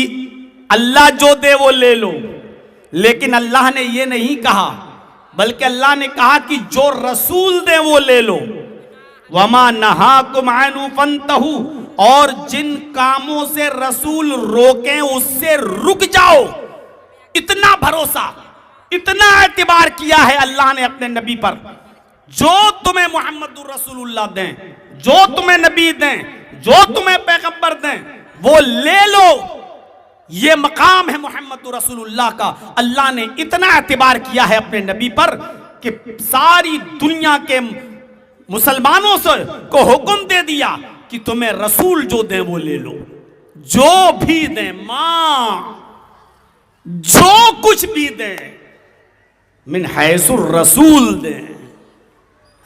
अल्लाह जो दे वो ले लो, लेकिन अल्लाह ने ये नहीं कहा, बल्कि अल्लाह ने कहा कि जो रसूल दे वो ले लो। वमा नहाकुम अनु फंतहु, और जिन कामों से रसूल रोकें उससे रुक जाओ। इतना भरोसा, इतना एतबार किया है अल्लाह ने अपने नबी पर। जो तुम्हें मुहम्मदुर रसूलुल्लाह दें, जो तुम्हें नबी दें, जो तुम्हें पैगंबर दें वो ले लो। ये मकाम है मुहम्मदुर रसूलुल्लाह का। अल्लाह ने इतना एतबार किया है अपने नबी पर कि सारी दुनिया के मुसलमानों से को हुक्म दे दिया कि तुम्हें रसूल जो दें वो ले लो, जो भी दें, मां जो कुछ भी दें, मिन हैसुर रसूल दें,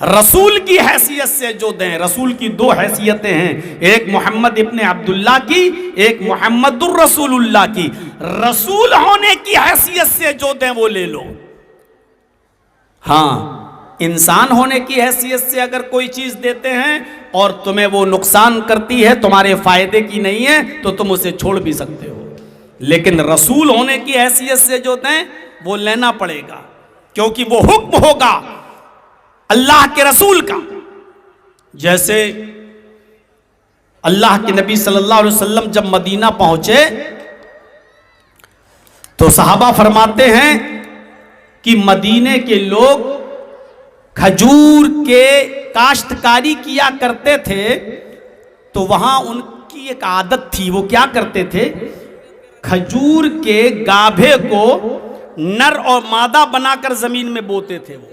रसूल की हैसियत से जो दें। रसूल की दो हैसियतें हैं, एक मोहम्मद इब्ने अब्दुल्लाह की, एक मोहम्मदुर रसूलुल्लाह की। रसूल होने की हैसियत से जो दें वो ले लो। हाँ, इंसान होने की हैसियत से अगर कोई चीज देते हैं और तुम्हें वो नुकसान करती है, तुम्हारे फायदे की नहीं है, तो तुम उसे छोड़ भी सकते हो। लेकिन रसूल होने की हैसियत से जो दें वो लेना पड़ेगा, क्योंकि वो हुक्म होगा अल्लाह के रसूल का। जैसे अल्लाह के नबी सल्लल्लाहु अलैहि वसल्लम जब मदीना पहुंचे तो सहाबा फरमाते हैं कि मदीने के लोग खजूर के काश्तकारी किया करते थे, तो वहां उनकी एक आदत थी, वो क्या करते थे, खजूर के गाभे को नर और मादा बनाकर जमीन में बोते थे। वो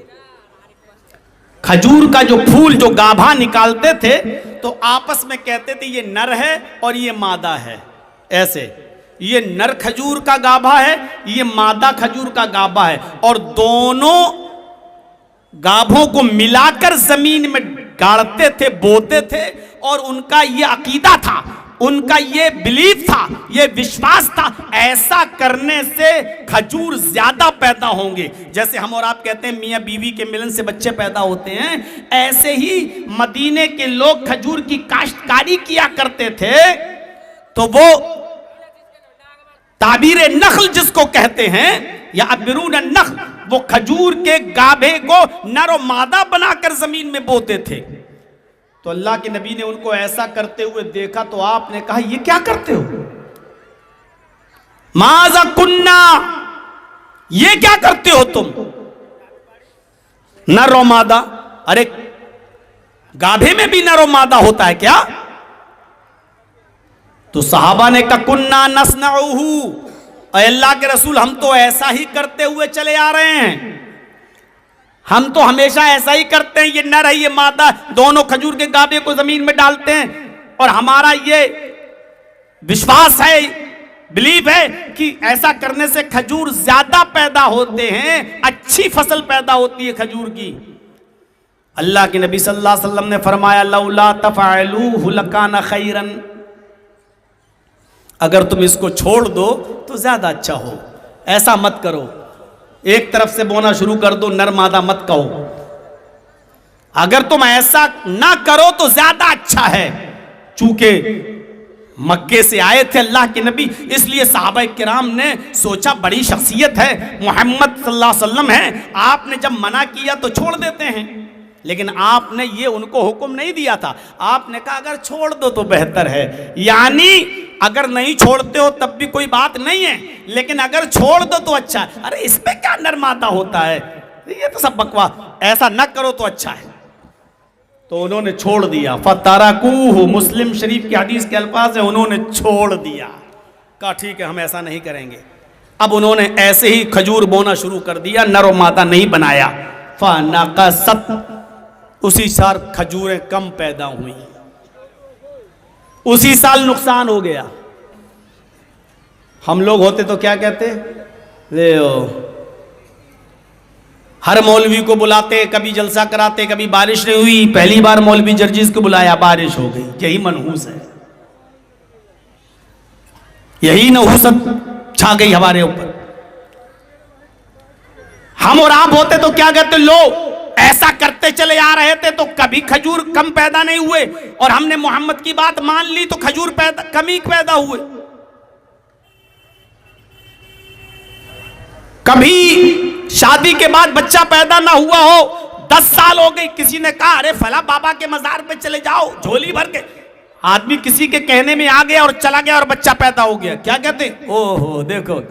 खजूर का जो फूल, जो गाभा निकालते थे, तो आपस में कहते थे ये नर है और ये मादा है। ऐसे ये नर खजूर का गाभा है, ये मादा खजूर का गाभा है, और दोनों गाभों को मिलाकर जमीन में गाड़ते थे, बोते थे। और उनका ये अकीदा था, उनका ये बिलीफ था, ये विश्वास था, ऐसा करने से खजूर ज्यादा पैदा होंगे। जैसे हम और आप कहते हैं मियाँ बीवी के मिलन से बच्चे पैदा होते हैं, ऐसे ही मदीने के लोग खजूर की काश्तकारी किया करते थे। तो वो ताबीर नख्ल जिसको कहते हैं, या अबरून नख्ल, वो खजूर के गाभे को नर और मादा बनाकर जमीन में बोते थे। तो अल्लाह के नबी ने उनको ऐसा करते हुए देखा तो आपने कहा ये क्या करते हो? माजा कुन्ना, ये क्या करते हो तुम? नर और मादा, अरे गाभे में भी नर और मादा होता है क्या? तो सहाबा ने कहा कुन्ना नस्नऊहु, अल्लाह के रसूल हम तो ऐसा ही करते हुए चले आ रहे हैं, हम तो हमेशा ऐसा ही करते हैं। ये नर है ये मादा, दोनों खजूर के गाभे को जमीन में डालते हैं, और हमारा ये विश्वास है, बिलीव है कि ऐसा करने से खजूर ज्यादा पैदा होते हैं, अच्छी फसल पैदा होती है खजूर की। अल्लाह के नबी सल्लल्लाहु अलैहि वसल्लम ने फरमाया लौला तफअलूहु लकाना खैरन, अगर तुम इसको छोड़ दो तो ज्यादा अच्छा हो, ऐसा मत करो, एक तरफ से बोना शुरू कर दो, नर मादा मत कहो। अगर तुम ऐसा ना करो तो ज्यादा अच्छा है। चूंकि मक्के से आए थे अल्लाह के नबी, इसलिए सहाबा किराम ने सोचा बड़ी शख्सियत है, मोहम्मद सल्लल्लाहु अलैहि वसल्लम है, आपने जब मना किया तो छोड़ देते हैं। लेकिन आपने ये उनको हुक्म नहीं दिया था, आपने कहा अगर छोड़ दो तो बेहतर है। यानी अगर नहीं छोड़ते हो तब भी कोई बात नहीं है, लेकिन अगर छोड़ दो तो अच्छा है। अरे इसमें क्या नर मादा होता है, ये तो सब बकवास, ऐसा न करो तो अच्छा है। तो उन्होंने छोड़ दिया, फतरकूहु, मुस्लिम शरीफ की हदीस के अल्फाज है, उन्होंने छोड़ दिया, कहा ठीक है हम ऐसा नहीं करेंगे। अब उन्होंने ऐसे ही खजूर बोना शुरू कर दिया, नर और मादा नहीं बनाया। फनक़सत, उसी साल खजूरें कम पैदा हुई, उसी साल नुकसान हो गया। हम लोग होते तो क्या कहते, ले हर मौलवी को बुलाते, कभी जलसा कराते, कभी बारिश नहीं हुई, पहली बार मौलवी जर्जिस को बुलाया बारिश हो गई। यही मनहूस है, यही नहूसत छा गई हमारे ऊपर। हम और आप होते तो क्या कहते, लो ऐसा करते चले आ रहे थे तो कभी खजूर कम पैदा नहीं हुए, और हमने मोहम्मद की बात मान ली तो खजूर पैदा कमी पैदा हुए। कभी शादी के बाद बच्चा पैदा ना हुआ हो, 10 साल हो गई, किसी ने कहा अरे फला बाबा के मजार पे चले जाओ, झोली भर के, आदमी किसी के कहने में आ गया और चला गया और बच्चा पैदा हो गया। क्या कहते, ओहो देखो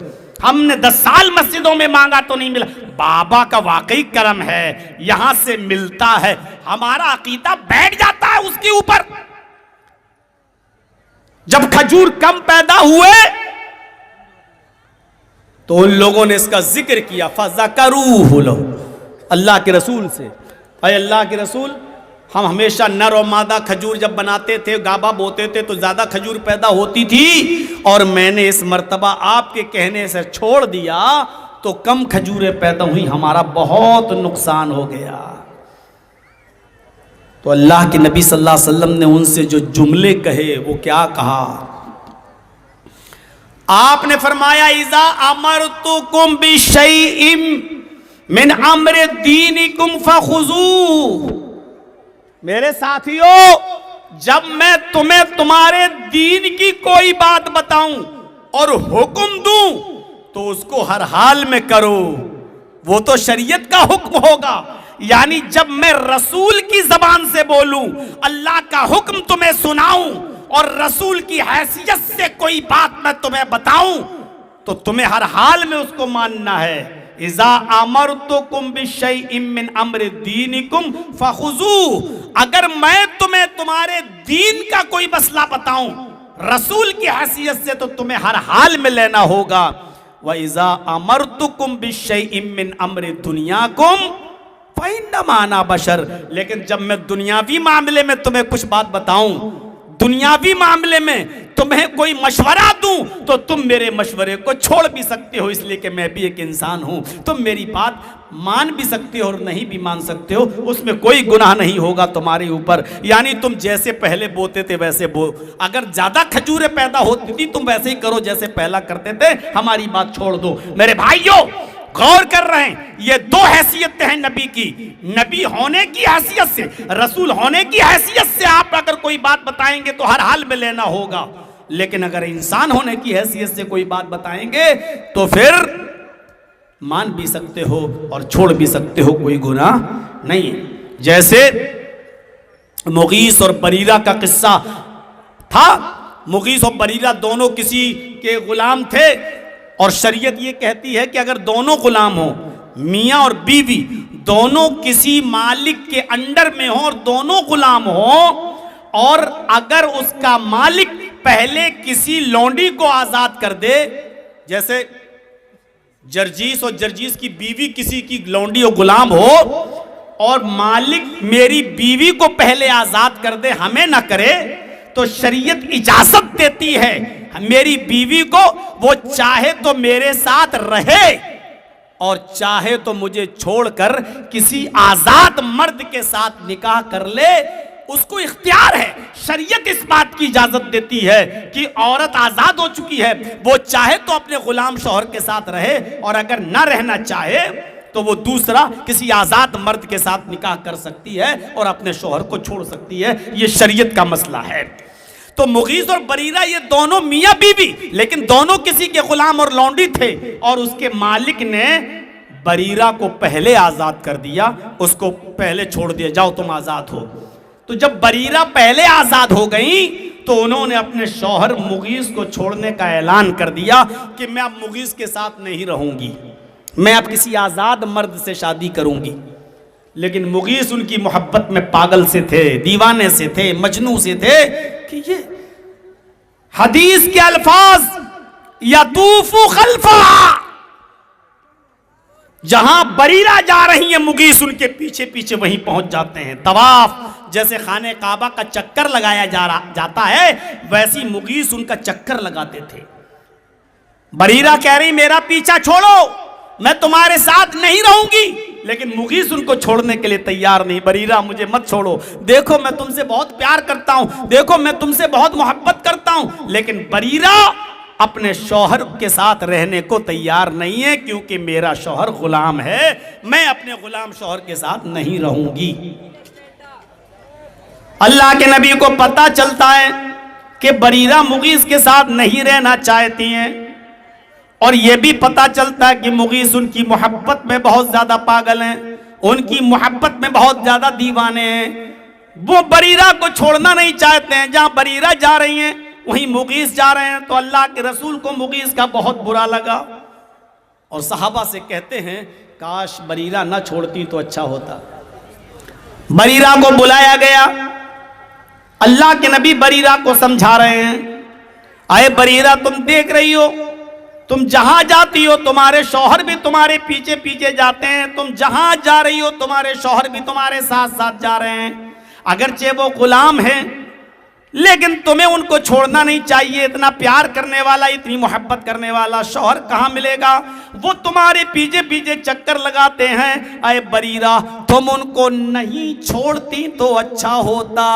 हमने 10 साल मस्जिदों में मांगा तो नहीं मिला, बाबा का वाकई करम है, यहां से मिलता है। हमारा अकीदा बैठ जाता है उसके ऊपर। जब खजूर कम पैदा हुए तो उन लोगों ने इसका जिक्र किया, फज़करूहु लहू, अल्लाह के रसूल से, भाई अल्लाह के रसूल, हम हमेशा नर और मादा खजूर जब बनाते थे, गाभा बोते थे तो ज़्यादा खजूर पैदा होती थी, और मैंने इस मर्तबा आपके कहने से छोड़ दिया तो कम खजूरें पैदा हुई, हमारा बहुत नुकसान हो गया। तो अल्लाह के नबी सल्लल्लाहु अलैहि वसल्लम ने उनसे जो जुमले कहे वो क्या कहा, आपने फरमाया इज़ा अमरतुकुम बिशैइन मिन अम्रि दीनिकुम फखुज़ू, मेरे साथियों जब मैं तुम्हें तुम्हारे दीन की कोई बात बताऊं और हुक्म दूं तो उसको हर हाल में करो, वो तो शरीयत का हुक्म होगा। यानी जब मैं रसूल की जबान से बोलूं, अल्लाह का हुक्म तुम्हें सुनाऊं और रसूल की हैसियत से कोई बात मैं तुम्हें बताऊं तो तुम्हें हर हाल में उसको मानना है। इज़ा अमरतुकुम बिशैइन मिन अम्रि दीनिकुम फखुज़ू, अगर मैं तुम्हें तुम्हारे दीन का कोई मसला बताऊं रसूल की हैसियत से तो तुम्हें हर हाल में लेना होगा। व इज़ा अमरतुकुम बिशैइन मिन अम्रि दुनियाकुम फइन्नमा अना बशर। लेकिन जब मैं दुनियावी मामले में तुम्हें कुछ बात बताऊं, दुनियावी मामले में तुम्हें कोई मशवरा दूं, तो तुम मेरे मशवरे को छोड़ भी सकते हो, इसलिए कि मैं भी एक इंसान हूं। तुम मेरी बात मान भी सकते हो और नहीं भी मान सकते हो, उसमें कोई गुनाह नहीं होगा तुम्हारे ऊपर। यानी तुम जैसे पहले बोते थे वैसे बो, अगर ज्यादा खजूरें पैदा होती थी तुम वैसे ही करो जैसे पहला करते थे, हमारी बात छोड़ दो। मेरे भाइयों गौर कर रहे हैं, ये दो हैसियतें हैं नबी की। नबी होने की हैसियत से, रसूल होने की हैसियत से आप अगर कोई बात बताएंगे तो हर हाल में लेना होगा, लेकिन अगर इंसान होने की हैसियत से कोई बात बताएंगे तो फिर मान भी सकते हो और छोड़ भी सकते हो, कोई गुनाह नहीं। जैसे मुगीस और बरीरा का किस्सा था। मुगीस और बरीरा दोनों किसी के गुलाम थे, और शरीयत ये कहती है कि अगर दोनों गुलाम हो, मियाँ और बीवी दोनों किसी मालिक के अंडर में हो और दोनों गुलाम हो, और अगर उसका मालिक पहले किसी लौंडी को आजाद कर दे, जैसे जर्जीस और जर्जीस की बीवी किसी की लौंडी और गुलाम हो, और मालिक मेरी बीवी को पहले आजाद कर दे, हमें ना करे, तो शरीयत इजाजत देती है मेरी बीवी को, वो चाहे तो मेरे साथ रहे और चाहे तो मुझे छोड़कर किसी आजाद मर्द के साथ निकाह कर ले, उसको इख्तियार है। शरीयत इस बात की इजाजत देती है कि औरत आजाद हो चुकी है, वो चाहे तो अपने गुलाम शौहर के साथ रहे, और अगर ना रहना चाहे तो वो दूसरा किसी आजाद मर्द के साथ निकाह कर सकती है और अपने शौहर को छोड़ सकती है। ये शरीयत का मसला है। तो मुगीस और बरीरा ये दोनों मियाँ बीवी, लेकिन दोनों किसी के गुलाम और लौंडी थे, और उसके मालिक ने बरीरा को पहले आजाद कर दिया, उसको पहले छोड़ दिया, जाओ तुम आजाद हो। तो जब बरीरा पहले आजाद हो गई तो उन्होंने अपने शौहर मुगीस को छोड़ने का ऐलान कर दिया कि मैं अब मुगीस के साथ नहीं रहूंगी, मैं अब किसी आजाद मर्द से शादी करूंगी। लेकिन मुगीस उनकी मोहब्बत में पागल से थे, दीवाने से थे, मजनू से थे कि ये हदीस के अल्फाज यतूफु खल्फा, जहां बरीरा जा रही है मुगीस उनके पीछे पीछे वहीं पहुंच जाते हैं। तवाफ जैसे खाने काबा का चक्कर लगाया जाता है, वैसी मुगीस उनका चक्कर लगाते थे। बरीरा कह रही मेरा पीछा छोड़ो, मैं तुम्हारे साथ नहीं रहूंगी, लेकिन मुगीस उनको छोड़ने के लिए तैयार नहीं। बरीरा मुझे मत छोड़ो, देखो मैं तुमसे बहुत प्यार करता हूं, देखो मैं तुमसे बहुत मोहब्बत करता हूं। लेकिन बरीरा अपने शौहर के साथ रहने को तैयार नहीं है, क्योंकि मेरा शौहर गुलाम है, मैं अपने गुलाम शौहर के साथ नहीं रहूंगी। अल्लाह के नबी को पता चलता है कि बरीरा मुगीस के साथ नहीं रहना चाहती हैं, और यह भी पता चलता है कि मुगीस उनकी मोहब्बत में बहुत ज्यादा पागल हैं, उनकी मोहब्बत में बहुत ज्यादा दीवाने हैं। वो बरीरा को छोड़ना नहीं चाहते हैं। जहां बरीरा जा रही हैं वहीं मुगीस जा रहे हैं। तो अल्लाह के रसूल को मुगीस का बहुत बुरा लगा, और सहाबा से कहते हैं काश बरीरा ना छोड़ती तो अच्छा होता। बरीरा को बुलाया गया, अल्लाह के नबी बरीरा को समझा रहे हैं, आए बरीरा तुम देख रही हो, तुम जहां जाती हो तुम्हारे शौहर भी तुम्हारे पीछे पीछे जाते हैं, तुम जहां जा रही हो तुम्हारे शौहर भी तुम्हारे साथ साथ जा रहे हैं। अगरचे वो गुलाम हैं, लेकिन तुम्हें उनको छोड़ना नहीं चाहिए। इतना प्यार करने वाला, इतनी मोहब्बत करने वाला शौहर कहाँ मिलेगा? वो तुम्हारे पीछे पीछे चक्कर लगाते हैं। अरे बरीरा तुम उनको नहीं छोड़ती तो अच्छा होता।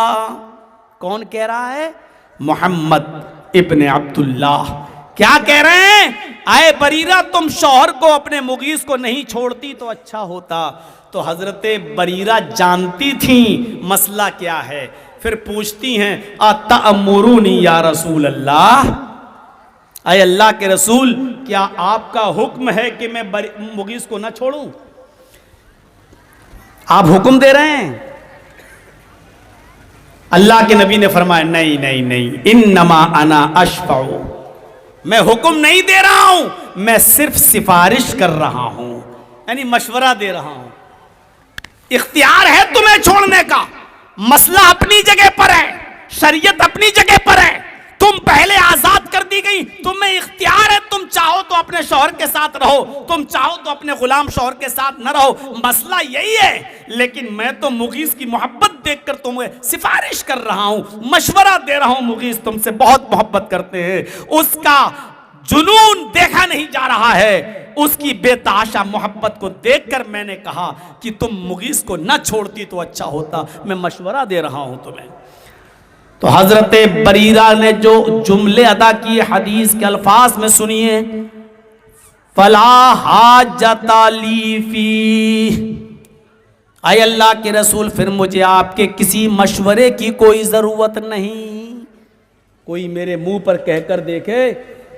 कौन कह रहा है? मोहम्मद इब्ने अब्दुल्लाह। क्या कह रहे हैं? आए बरीरा तुम शौहर को, अपने मुगीस को नहीं छोड़ती तो अच्छा होता। तो हजरते बरीरा जानती थी मसला क्या है, फिर पूछती हैं अतअमुरुनी या रसूल अल्लाह, अय अल्लाह के रसूल क्या आपका हुक्म है कि मैं मुगीस को ना छोड़ूं? आप हुक्म दे रहे हैं? अल्लाह के नबी ने फरमाया नहीं नहीं नहीं, इन्नमा अना अशफाउ, मैं हुक्म नहीं दे रहा हूं, मैं सिर्फ सिफारिश कर रहा हूं, यानी मशवरा दे रहा हूं। इख्तियार है तुम्हें छोड़ने का, मसला अपनी जगह पर है, शरीयत अपनी जगह पर है। तुम पहले आजाद कर दी गई, तुम्हें इख्तियार है, तुम चाहो तो अपने शौहर के साथ रहो, तुम चाहो तो अपने गुलाम शौहर के साथ न रहो, मसला यही है। लेकिन मैं तो मुगीस की मोहब्बत देखकर तुम्हें सिफारिश कर रहा हूं, मशवरा दे रहा हूं, मुगीस तुमसे बहुत मोहब्बत करते हैं, उसका जुनून देखा नहीं जा रहा है, उसकी बेतहाशा मोहब्बत को देखकर मैंने कहा कि तुम मुगीस को न छोड़ती तो अच्छा होता, मैं मशवरा दे रहा हूं तुम्हें। तो हजरत बरीरा ने जो जुमले अदा किए हदीस के अल्फाज में सुनिए, फला हाजता ली फी, आय अल्लाह के रसूल फिर मुझे आपके किसी मशवरे की कोई जरूरत नहीं। कोई मेरे मुंह पर कहकर देखे,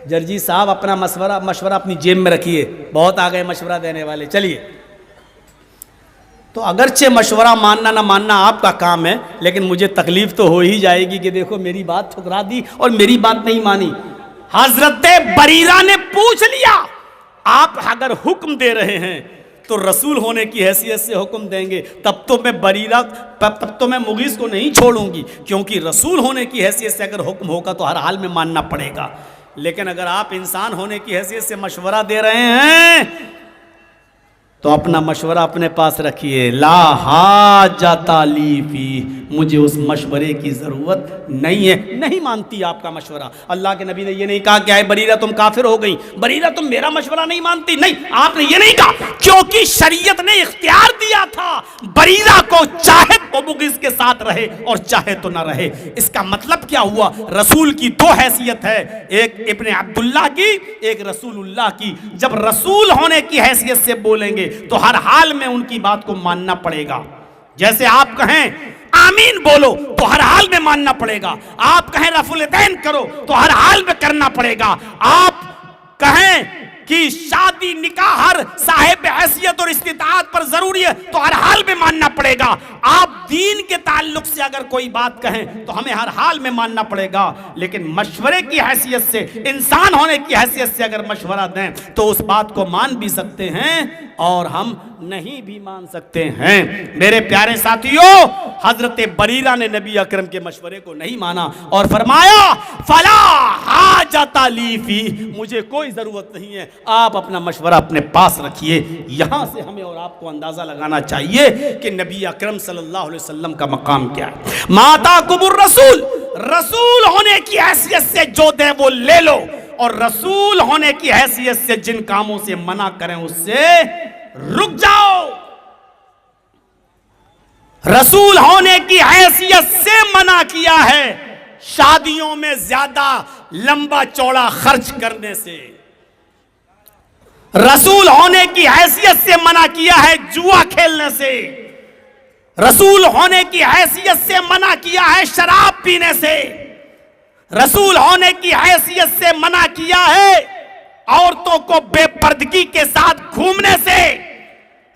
जर्जी साहब अपना मशवरा अपनी जेब में रखिए, बहुत आ गए मशवरा देने वाले, चलिए। तो अगरचे मशवरा मानना ना मानना आपका काम है, लेकिन मुझे तकलीफ तो हो ही जाएगी कि देखो मेरी बात ठुकरा दी और मेरी बात नहीं मानी। हजरत बरीरा ने पूछ लिया, आप अगर हुक्म दे रहे हैं तो रसूल होने की हैसियत से हुक्म देंगे, तब तो मैं मुगीस को नहीं छोड़ूंगी, क्योंकि रसूल होने की हैसियत से अगर हुक्म होगा तो हर हाल में मानना पड़ेगा। लेकिन अगर आप इंसान होने की हैसियत से मशवरा दे रहे हैं तो अपना मशवरा अपने पास रखिए। ला हाजता ली फी, मुझे उस मशवरे की ज़रूरत नहीं है, नहीं मानती आपका मशवरा। अल्लाह के नबी ने ये नहीं कहा कि आए बरीरा तुम काफिर हो गई, बरीरा तुम मेरा मशवरा नहीं मानती, नहीं, आपने ये नहीं कहा, क्योंकि शरीयत ने इख्तियार दिया था बरीरा को, चाहे तो मुगीस के साथ रहे और चाहे तो ना रहे। इसका मतलब क्या हुआ, रसूल की दो हैसियत है, एक इब्ने अब्दुल्लाह की, एक रसूलुल्लाह की। जब रसूल होने की हैसियत से बोलेंगे तो हर हाल में उनकी बात को मानना पड़ेगा। जैसे आप कहें आमीन बोलो तो हर हाल में मानना पड़ेगा, आप कहें रफुलदैन करो तो हर हाल में करना पड़ेगा, आप कहें कि शादी निकाह हर साहिब हैसियत और इस्तिताअत पर जरूरी है तो हर हाल में मानना पड़ेगा। आप दीन के ताल्लुक से अगर कोई बात कहें तो हमें हर हाल में मानना पड़ेगा, लेकिन मशवरे की हैसियत से, इंसान होने की हैसियत से अगर मशवरा दें तो उस बात को मान भी सकते हैं और हम नहीं भी मान सकते हैं। मेरे प्यारे साथियों, हजरत बरीरा ने नबी अकरम के मशवरे को नहीं माना और फरमाया फला हाजता ली फी, मुझे कोई जरूरत नहीं है, आप अपना मशवरा अपने पास रखिए। यहां से हमें और आपको अंदाजा लगाना चाहिए कि नबी अकरम सल्लल्लाहु अलैहि वसल्लम का मकाम क्या है। माता कुबुर रसूल, रसूल होने की हैसियत से जो दे वो ले लो, और रसूल होने की हैसियत से जिन कामों से मना करें उससे रुक जाओ। रसूल होने की हैसियत से मना किया है शादियों में ज्यादा लंबा चौड़ा खर्च करने से, रसूल होने की हैसियत से मना किया है जुआ खेलने से, रसूल होने की हैसियत से मना किया है शराब पीने से, रसूल होने की हैसियत से मना किया है औरतों को बेपर्दगी के साथ घूमने से,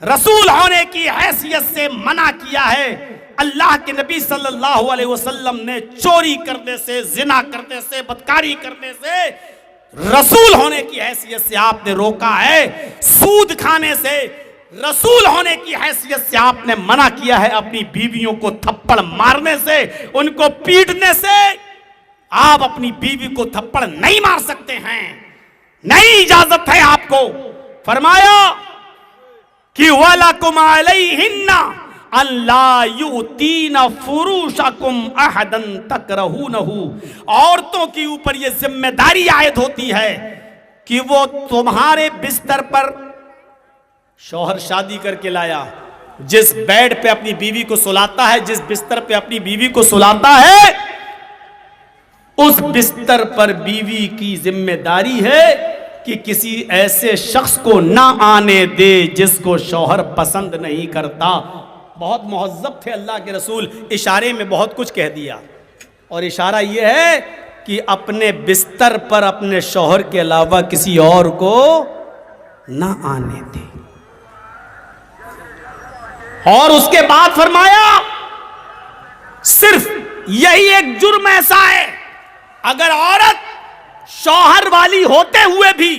रसूल होने की हैसियत से मना किया है अल्लाह के नबी सल्लल्लाहु अलैहि वसल्लम ने चोरी करने से, जिना करने से, बदकारी करने से, रसूल होने की हैसियत से आपने रोका है, सूद खाने से, रसूल होने की हैसियत से आपने मना किया है अपनी बीवियों को थप्पड़ मारने से, उनको पीटने से। आप अपनी बीवी को थप्पड़ नहीं मार सकते हैं, नहीं इजाजत है आपको। फरमाया कि वलकुम अलैहिन्ना अल्ला युतीना फुरूशकुम अहदन तकरहूनहु, औरतों के ऊपर यह जिम्मेदारी आयद होती है कि वो तुम्हारे बिस्तर पर, शौहर शादी करके लाया, जिस बेड पे अपनी बीवी को सुलाता है, जिस बिस्तर पे अपनी बीवी को सुलाता है, उस बिस्तर पर बीवी की जिम्मेदारी है कि किसी ऐसे शख्स को ना आने दे जिसको शौहर पसंद नहीं करता। बहुत मुहज़्ज़ब थे अल्लाह के रसूल, इशारे में बहुत कुछ कह दिया, और इशारा यह है कि अपने बिस्तर पर अपने शौहर के अलावा किसी और को ना आने दे। और उसके बाद फरमाया सिर्फ यही एक जुर्म ऐसा है, अगर औरत शौहर वाली होते हुए भी,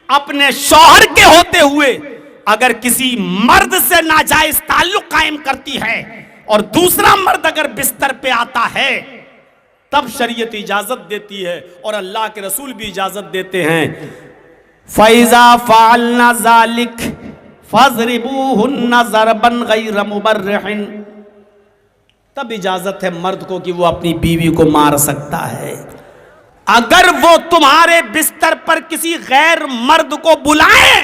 अपने शौहर के होते हुए अगर किसी मर्द से नाजायज ताल्लुक कायम करती है और दूसरा मर्द अगर बिस्तर पे आता है, तब शरीयत इजाजत देती है और अल्लाह के रसूल भी इजाजत देते हैं फैज़ा फ़अलना ज़ालिक फ़ज़रिबूहुन्ना ज़रबन गैर मुबर्रिहिन, तब इजाजत है मर्द को कि वो अपनी बीवी को मार सकता है। अगर वो तुम्हारे बिस्तर पर किसी गैर मर्द को बुलाएं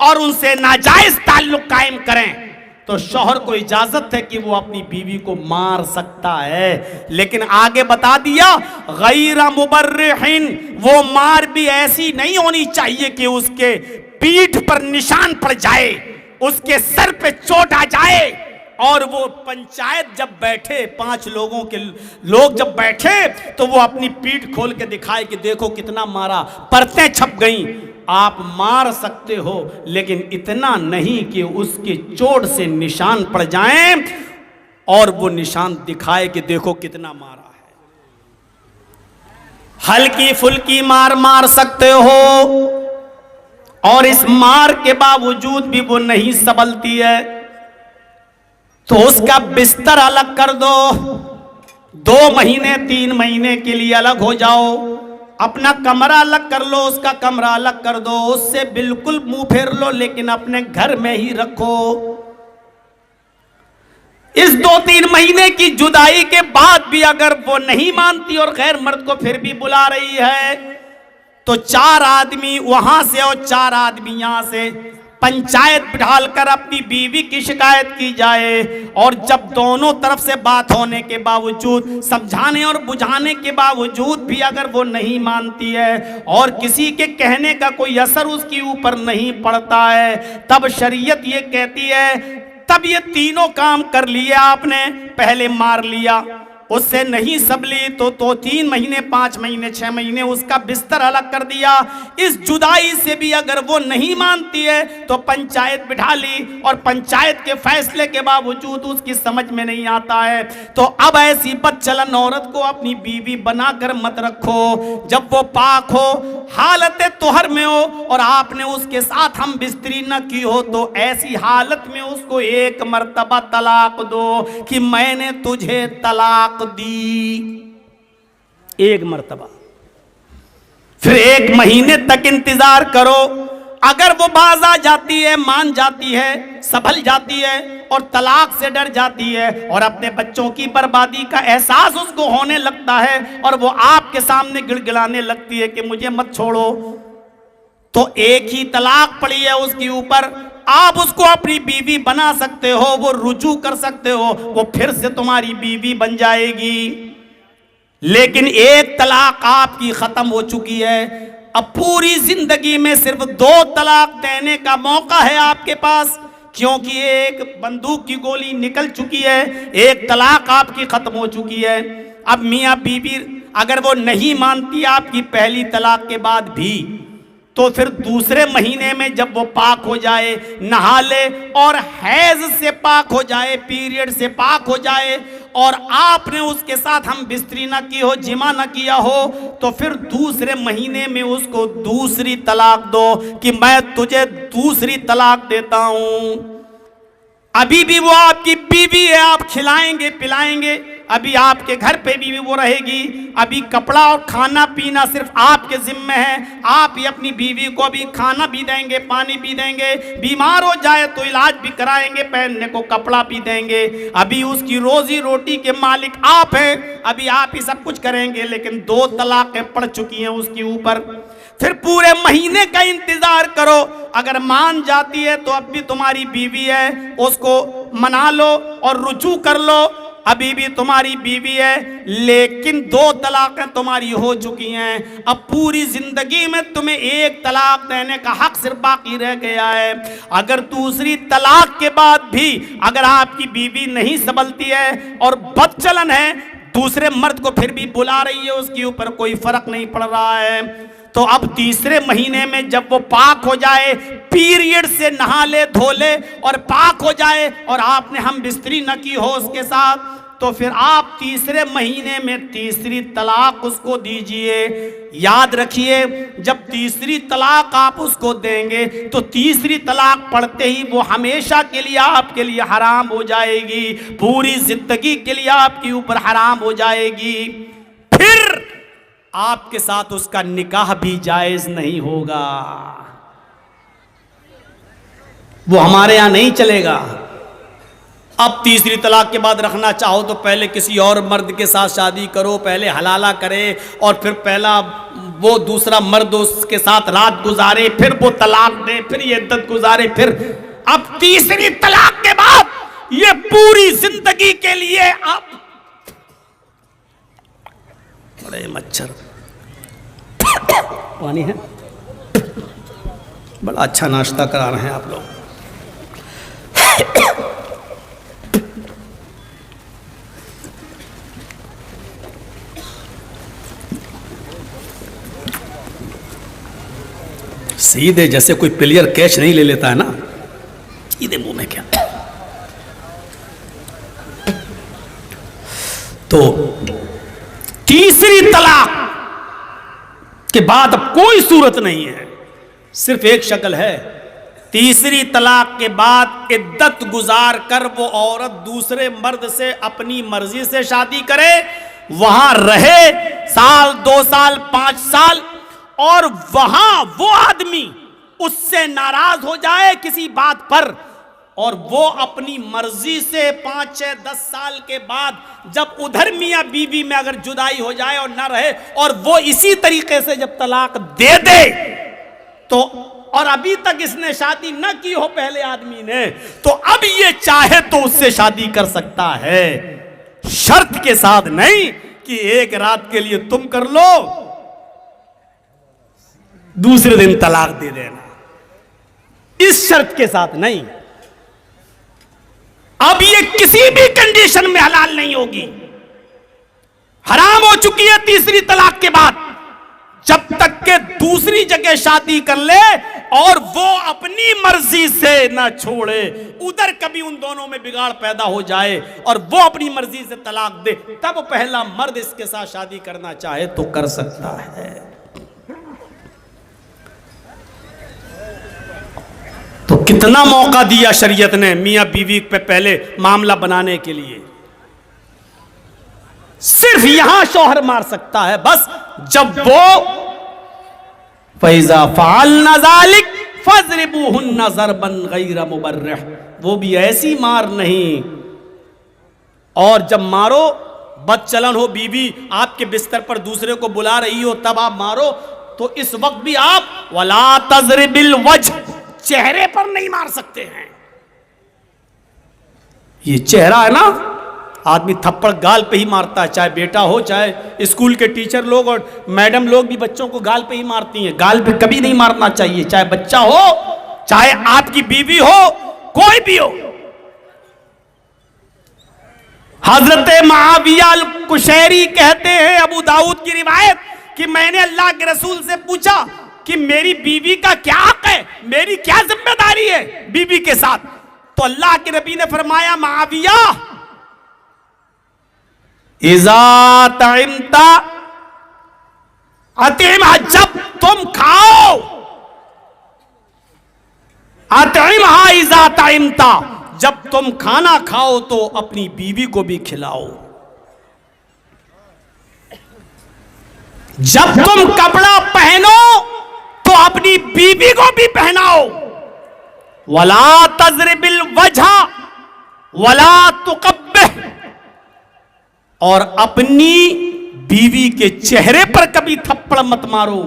और उनसे नाजायज ताल्लुक कायम करें तो शौहर को इजाजत है कि वो अपनी बीवी को मार सकता है। लेकिन आगे बता दिया गैर मुबर्रिहिन, वो मार भी ऐसी नहीं होनी चाहिए कि उसके पीठ पर निशान पड़ जाए, उसके सर पे चोट आ जाए और वो पंचायत जब बैठे, 5 लोगों के लोग जब बैठे तो वो अपनी पीठ खोल के दिखाए कि देखो कितना मारा, परतें छप गईं। आप मार सकते हो लेकिन इतना नहीं कि उसके चोट से निशान पड़ जाएं और वो निशान दिखाए कि देखो कितना मारा है। हल्की फुल्की मार मार सकते हो और इस मार के बावजूद भी वो नहीं संभलती है तो उसका बिस्तर अलग कर दो, 2 महीने 3 महीने के लिए अलग हो जाओ, अपना कमरा अलग कर लो, उसका कमरा अलग कर दो, उससे बिल्कुल मुंह फेर लो लेकिन अपने घर में ही रखो। इस 2-3 महीने की जुदाई के बाद भी अगर वो नहीं मानती और गैर मर्द को फिर भी बुला रही है तो 4 आदमी वहां से और 4 आदमी यहां से पंचायत बिठालकर अपनी बीवी की शिकायत की जाए और जब दोनों तरफ से बात होने के बावजूद, समझाने और बुझाने के बावजूद भी अगर वो नहीं मानती है और किसी के कहने का कोई असर उसके ऊपर नहीं पड़ता है, तब शरीयत ये कहती है, तब ये तीनों काम कर लिए आपने, पहले मार लिया, उससे नहीं संभली तो 3 महीने 5 महीने 6 महीने उसका बिस्तर अलग कर दिया। इस जुदाई से भी अगर वो नहीं मानती है तो पंचायत बिठा ली और पंचायत के फैसले के बावजूद उसकी समझ में नहीं आता है तो अब ऐसी बदचलन औरत को अपनी बीवी बनाकर मत रखो। जब वो पाक हो, हालत तुहर में हो और आपने उसके साथ हम बिस्तरी न की हो तो ऐसी हालत में उसको 1 मर्तबा तलाक दो कि मैंने तुझे तलाक दी, 1 मर्तबा। फिर 1 महीने तक इंतजार करो, अगर वो बाज आ जाती है, मान जाती है, संभल जाती है और तलाक से डर जाती है और अपने बच्चों की बर्बादी का एहसास उसको होने लगता है और वो आपके सामने गिड़गिड़ाने लगती है कि मुझे मत छोड़ो, तो 1 ही तलाक पड़ी है उसके ऊपर, आप उसको अपनी बीवी बना सकते हो, वो रुजू कर सकते हो, वो फिर से तुम्हारी बीवी बन जाएगी। लेकिन 1 तलाक आपकी खत्म हो चुकी है, अब पूरी जिंदगी में सिर्फ 2 तलाक देने का मौका है आपके पास, क्योंकि 1 बंदूक की गोली निकल चुकी है, 1 तलाक आपकी खत्म हो चुकी है। अब मियाँ बीवी अगर वो नहीं मानती आपकी पहली तलाक के बाद भी तो फिर दूसरे महीने में जब वो पाक हो जाए, नहा ले और हैज से पाक हो जाए, पीरियड से पाक हो जाए और आपने उसके साथ हम बिस्तरी ना की हो, जिमा ना किया हो, तो फिर दूसरे महीने में उसको दूसरी तलाक दो कि मैं तुझे दूसरी तलाक देता हूं। अभी भी वो आपकी बीवी है, आप खिलाएंगे पिलाएंगे, अभी आपके घर पे भी वो रहेगी, अभी कपड़ा और खाना पीना सिर्फ आपके जिम्मे है, आप ही अपनी बीवी को भी खाना भी देंगे, पानी भी देंगे, बीमार हो जाए तो इलाज भी कराएंगे, पहनने को कपड़ा भी देंगे, अभी उसकी रोजी रोटी के मालिक आप हैं, अभी आप ही सब कुछ करेंगे। लेकिन 2 तलाक़ें पड़ चुकी हैं उसके ऊपर, फिर पूरे महीने का इंतजार करो, अगर मान जाती है तो अब भी तुम्हारी बीवी है, उसको मना लो और रुजू कर लो, अभी भी तुम्हारी बीवी है, लेकिन 2 तलाक़ें तुम्हारी हो चुकी हैं, अब पूरी जिंदगी में तुम्हें 1 तलाक देने का हक सिर्फ बाकी रह गया है। अगर दूसरी तलाक के बाद भी अगर आपकी बीवी नहीं संभलती है और बदचलन है, दूसरे मर्द को फिर भी बुला रही है, उसके ऊपर कोई फर्क नहीं पड़ रहा है, तो अब तीसरे महीने में जब वो पाक हो जाए, पीरियड से नहा ले धो ले और पाक हो जाए और आपने हम बिस्तरी न की हो उसके साथ, तो फिर आप तीसरे महीने में तीसरी तलाक उसको दीजिए। याद रखिए, जब तीसरी तलाक आप उसको देंगे तो तीसरी तलाक पढ़ते ही वो हमेशा के लिए आपके लिए हराम हो जाएगी, पूरी जिंदगी के लिए आपके ऊपर हराम हो जाएगी, फिर आपके साथ उसका निकाह भी जायज नहीं होगा। वो हमारे यहाँ नहीं चलेगा। अब तीसरी तलाक के बाद रखना चाहो तो पहले किसी और मर्द के साथ शादी करो, पहले हलाला करे और फिर पहला वो दूसरा मर्द उसके साथ रात गुजारे, फिर वो तलाक दे, फिर ये इद्दत गुजारे, फिर अब तीसरी तलाक के बाद ये पूरी जिंदगी के लिए आप बड़े मच्छर पानी है, बड़ा अच्छा नाश्ता करा रहे हैं आप लोग। सीधे जैसे कोई प्लेयर कैच नहीं ले लेता है ना, सीधे मुंह में क्या। तो तीसरी तलाक के बाद अब कोई सूरत नहीं है, सिर्फ एक शक्ल है। तीसरी तलाक के बाद इद्दत गुजार कर वो औरत दूसरे मर्द से अपनी मर्जी से शादी करे, वहां रहे साल, 2 साल, 5 साल, और वहां वो आदमी उससे नाराज हो जाए किसी बात पर, और वो अपनी मर्जी से 5, 6, 10 साल के बाद जब उधर मियां बीवी में अगर जुदाई हो जाए और ना रहे, और वो इसी तरीके से जब तलाक दे दे तो, और अभी तक इसने शादी न की हो पहले आदमी ने, तो अब ये चाहे तो उससे शादी कर सकता है, शर्त के साथ नहीं कि एक रात के लिए तुम कर लो, दूसरे दिन तलाक दे देना, इस शर्त के साथ नहीं। अब ये किसी भी कंडीशन में हलाल नहीं होगी, हराम हो चुकी है तीसरी तलाक के बाद, जब तक के दूसरी जगह शादी कर ले और वो अपनी मर्जी से ना छोड़े, उधर कभी उन दोनों में बिगाड़ पैदा हो जाए और वो अपनी मर्जी से तलाक दे, तब पहला मर्द इसके साथ शादी करना चाहे तो कर सकता है। तो कितना मौका दिया शरीयत ने मियां बीवी पे पहले मामला बनाने के लिए। सिर्फ यहां शौहर मार सकता है बस जब वो फैजा फालना ज़ालिक फज़रिबूहुन्ना ज़रबन गैर मुबर्रिह, वो भी ऐसी मार नहीं, और जब मारो बदचलन हो, बीवी आपके बिस्तर पर दूसरे को बुला रही हो तब आप मारो, तो इस वक्त भी आप वला तज़रिबिल वजह, चेहरे पर नहीं मार सकते हैं। ये चेहरा है ना, आदमी थप्पड़ गाल पे ही मारता है, चाहे बेटा हो, चाहे स्कूल के टीचर लोग और मैडम लोग भी बच्चों को गाल पे ही मारती हैं। गाल पे कभी नहीं मारना चाहिए, चाहे बच्चा हो, चाहे आपकी बीवी हो, कोई भी हो। हजरत मुआविया अल कुशैरी कहते हैं, अबू दाऊद की रिवायत, कि मैंने अल्लाह के रसूल से पूछा कि मेरी बीवी का क्या हक है, मेरी क्या जिम्मेदारी है बीवी के साथ, तो अल्लाह के नबी ने फरमाया, मुआविया इज़ा तइमता अतिमहा, जब तुम खाओ, अतिमहा इज़ा तइमता, जब तुम खाना खाओ तो अपनी बीवी को भी खिलाओ, जब तुम कपड़ा पहनो तो अपनी बीवी को भी पहनाओ, वला तज़रिबिल वजह वला तुक़ब्बिह, और अपनी बीवी के चेहरे पर कभी थप्पड़ मत मारो,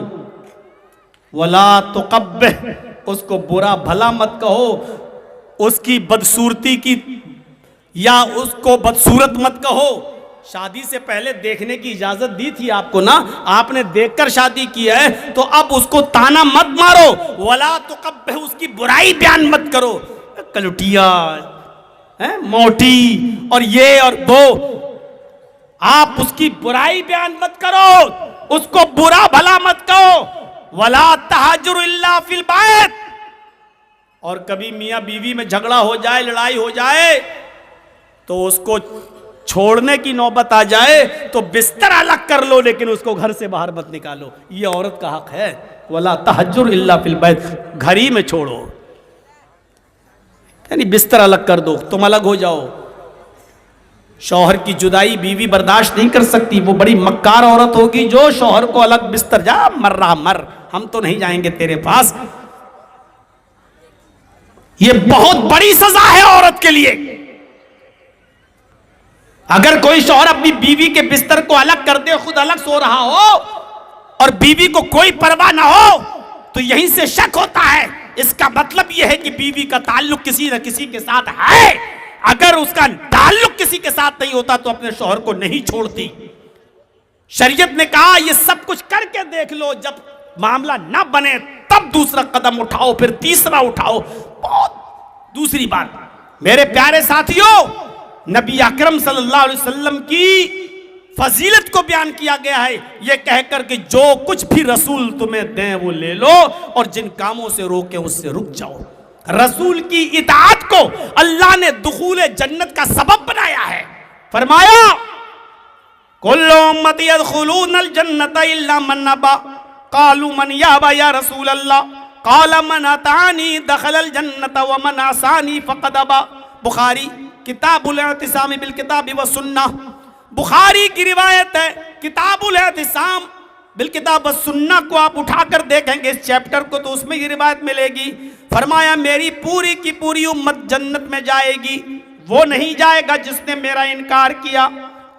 वला तुक़ब्बिह, उसको बुरा भला मत कहो, उसकी बदसूरती की या उसको बदसूरत मत कहो। शादी से पहले देखने की इजाजत दी थी आपको ना, आपने देखकर शादी की है, तो अब उसको ताना मत मारो, वला तुक़ब्बिह, उसकी बुराई बयान मत करो, कलुटिया है, मोटी और ये और वो, आप उसकी बुराई बयान मत करो, उसको बुरा भला मत कहो। वला तहाजुर इल्ला फिल बैत, और कभी मियां बीवी में झगड़ा हो जाए, लड़ाई हो जाए, तो उसको छोड़ने की नौबत आ जाए तो बिस्तर अलग कर लो, लेकिन उसको घर से बाहर मत निकालो, ये औरत का हक है। वला तहज्जुर इल्ला फिल बैत, घर ही में छोड़ो, यानी बिस्तर अलग कर दो, तुम अलग हो जाओ। शौहर की जुदाई बीवी बर्दाश्त नहीं कर सकती, वो बड़ी मक्कार औरत होगी जो शौहर को अलग बिस्तर, जा मर रहा मर, हम तो नहीं जाएंगे तेरे पास। ये बहुत बड़ी सजा है औरत के लिए। अगर कोई शौहर अपनी बीवी के बिस्तर को अलग कर दे, खुद अलग सो रहा हो और बीवी को कोई परवाह ना हो, तो यहीं से शक होता है। इसका मतलब यह है कि बीवी का ताल्लुक किसी न किसी के साथ है। अगर उसका ताल्लुक किसी के साथ नहीं होता तो अपने शौहर को नहीं छोड़ती। शरीयत ने कहा ये सब कुछ करके देख लो, जब मामला ना बने तब दूसरा कदम उठाओ, फिर तीसरा उठाओ। बहुत दूसरी बात मेरे प्यारे साथियों, नबी अकरम सल्लल्लाहु अलैहि वसल्लम की फजीलत को बयान किया गया है यह कहकर कि जो कुछ भी रसूल तुम्हें दें वो ले लो और जिन कामों से रोके उससे रुक जाओ। रसूल की इताअत को अल्लाह ने दुखूल जन्नत का सबब बनाया है। फरमाया कुल्लु उम्मती यदखुलूनल जन्नत इल्ला मन अबा कालू मन याबा या रसूल अल्लाह काला मन अतानी दखलल जन्नत व मन आसानी फक़द अबा। बुखारी किताबुल इतिसाम बिल किताबि व सुन्नह, बुखारी की रिवायत है। किताबुल इतिसाम बिल किताब व सुन्नह को आप उठाकर देखेंगे इस चैप्टर को तो उसमें ये रिवायत मिलेगी। फरमाया मेरी पूरी की पूरी उम्मत जन्नत में जाएगी, वो नहीं जाएगा जिसने मेरा इनकार किया।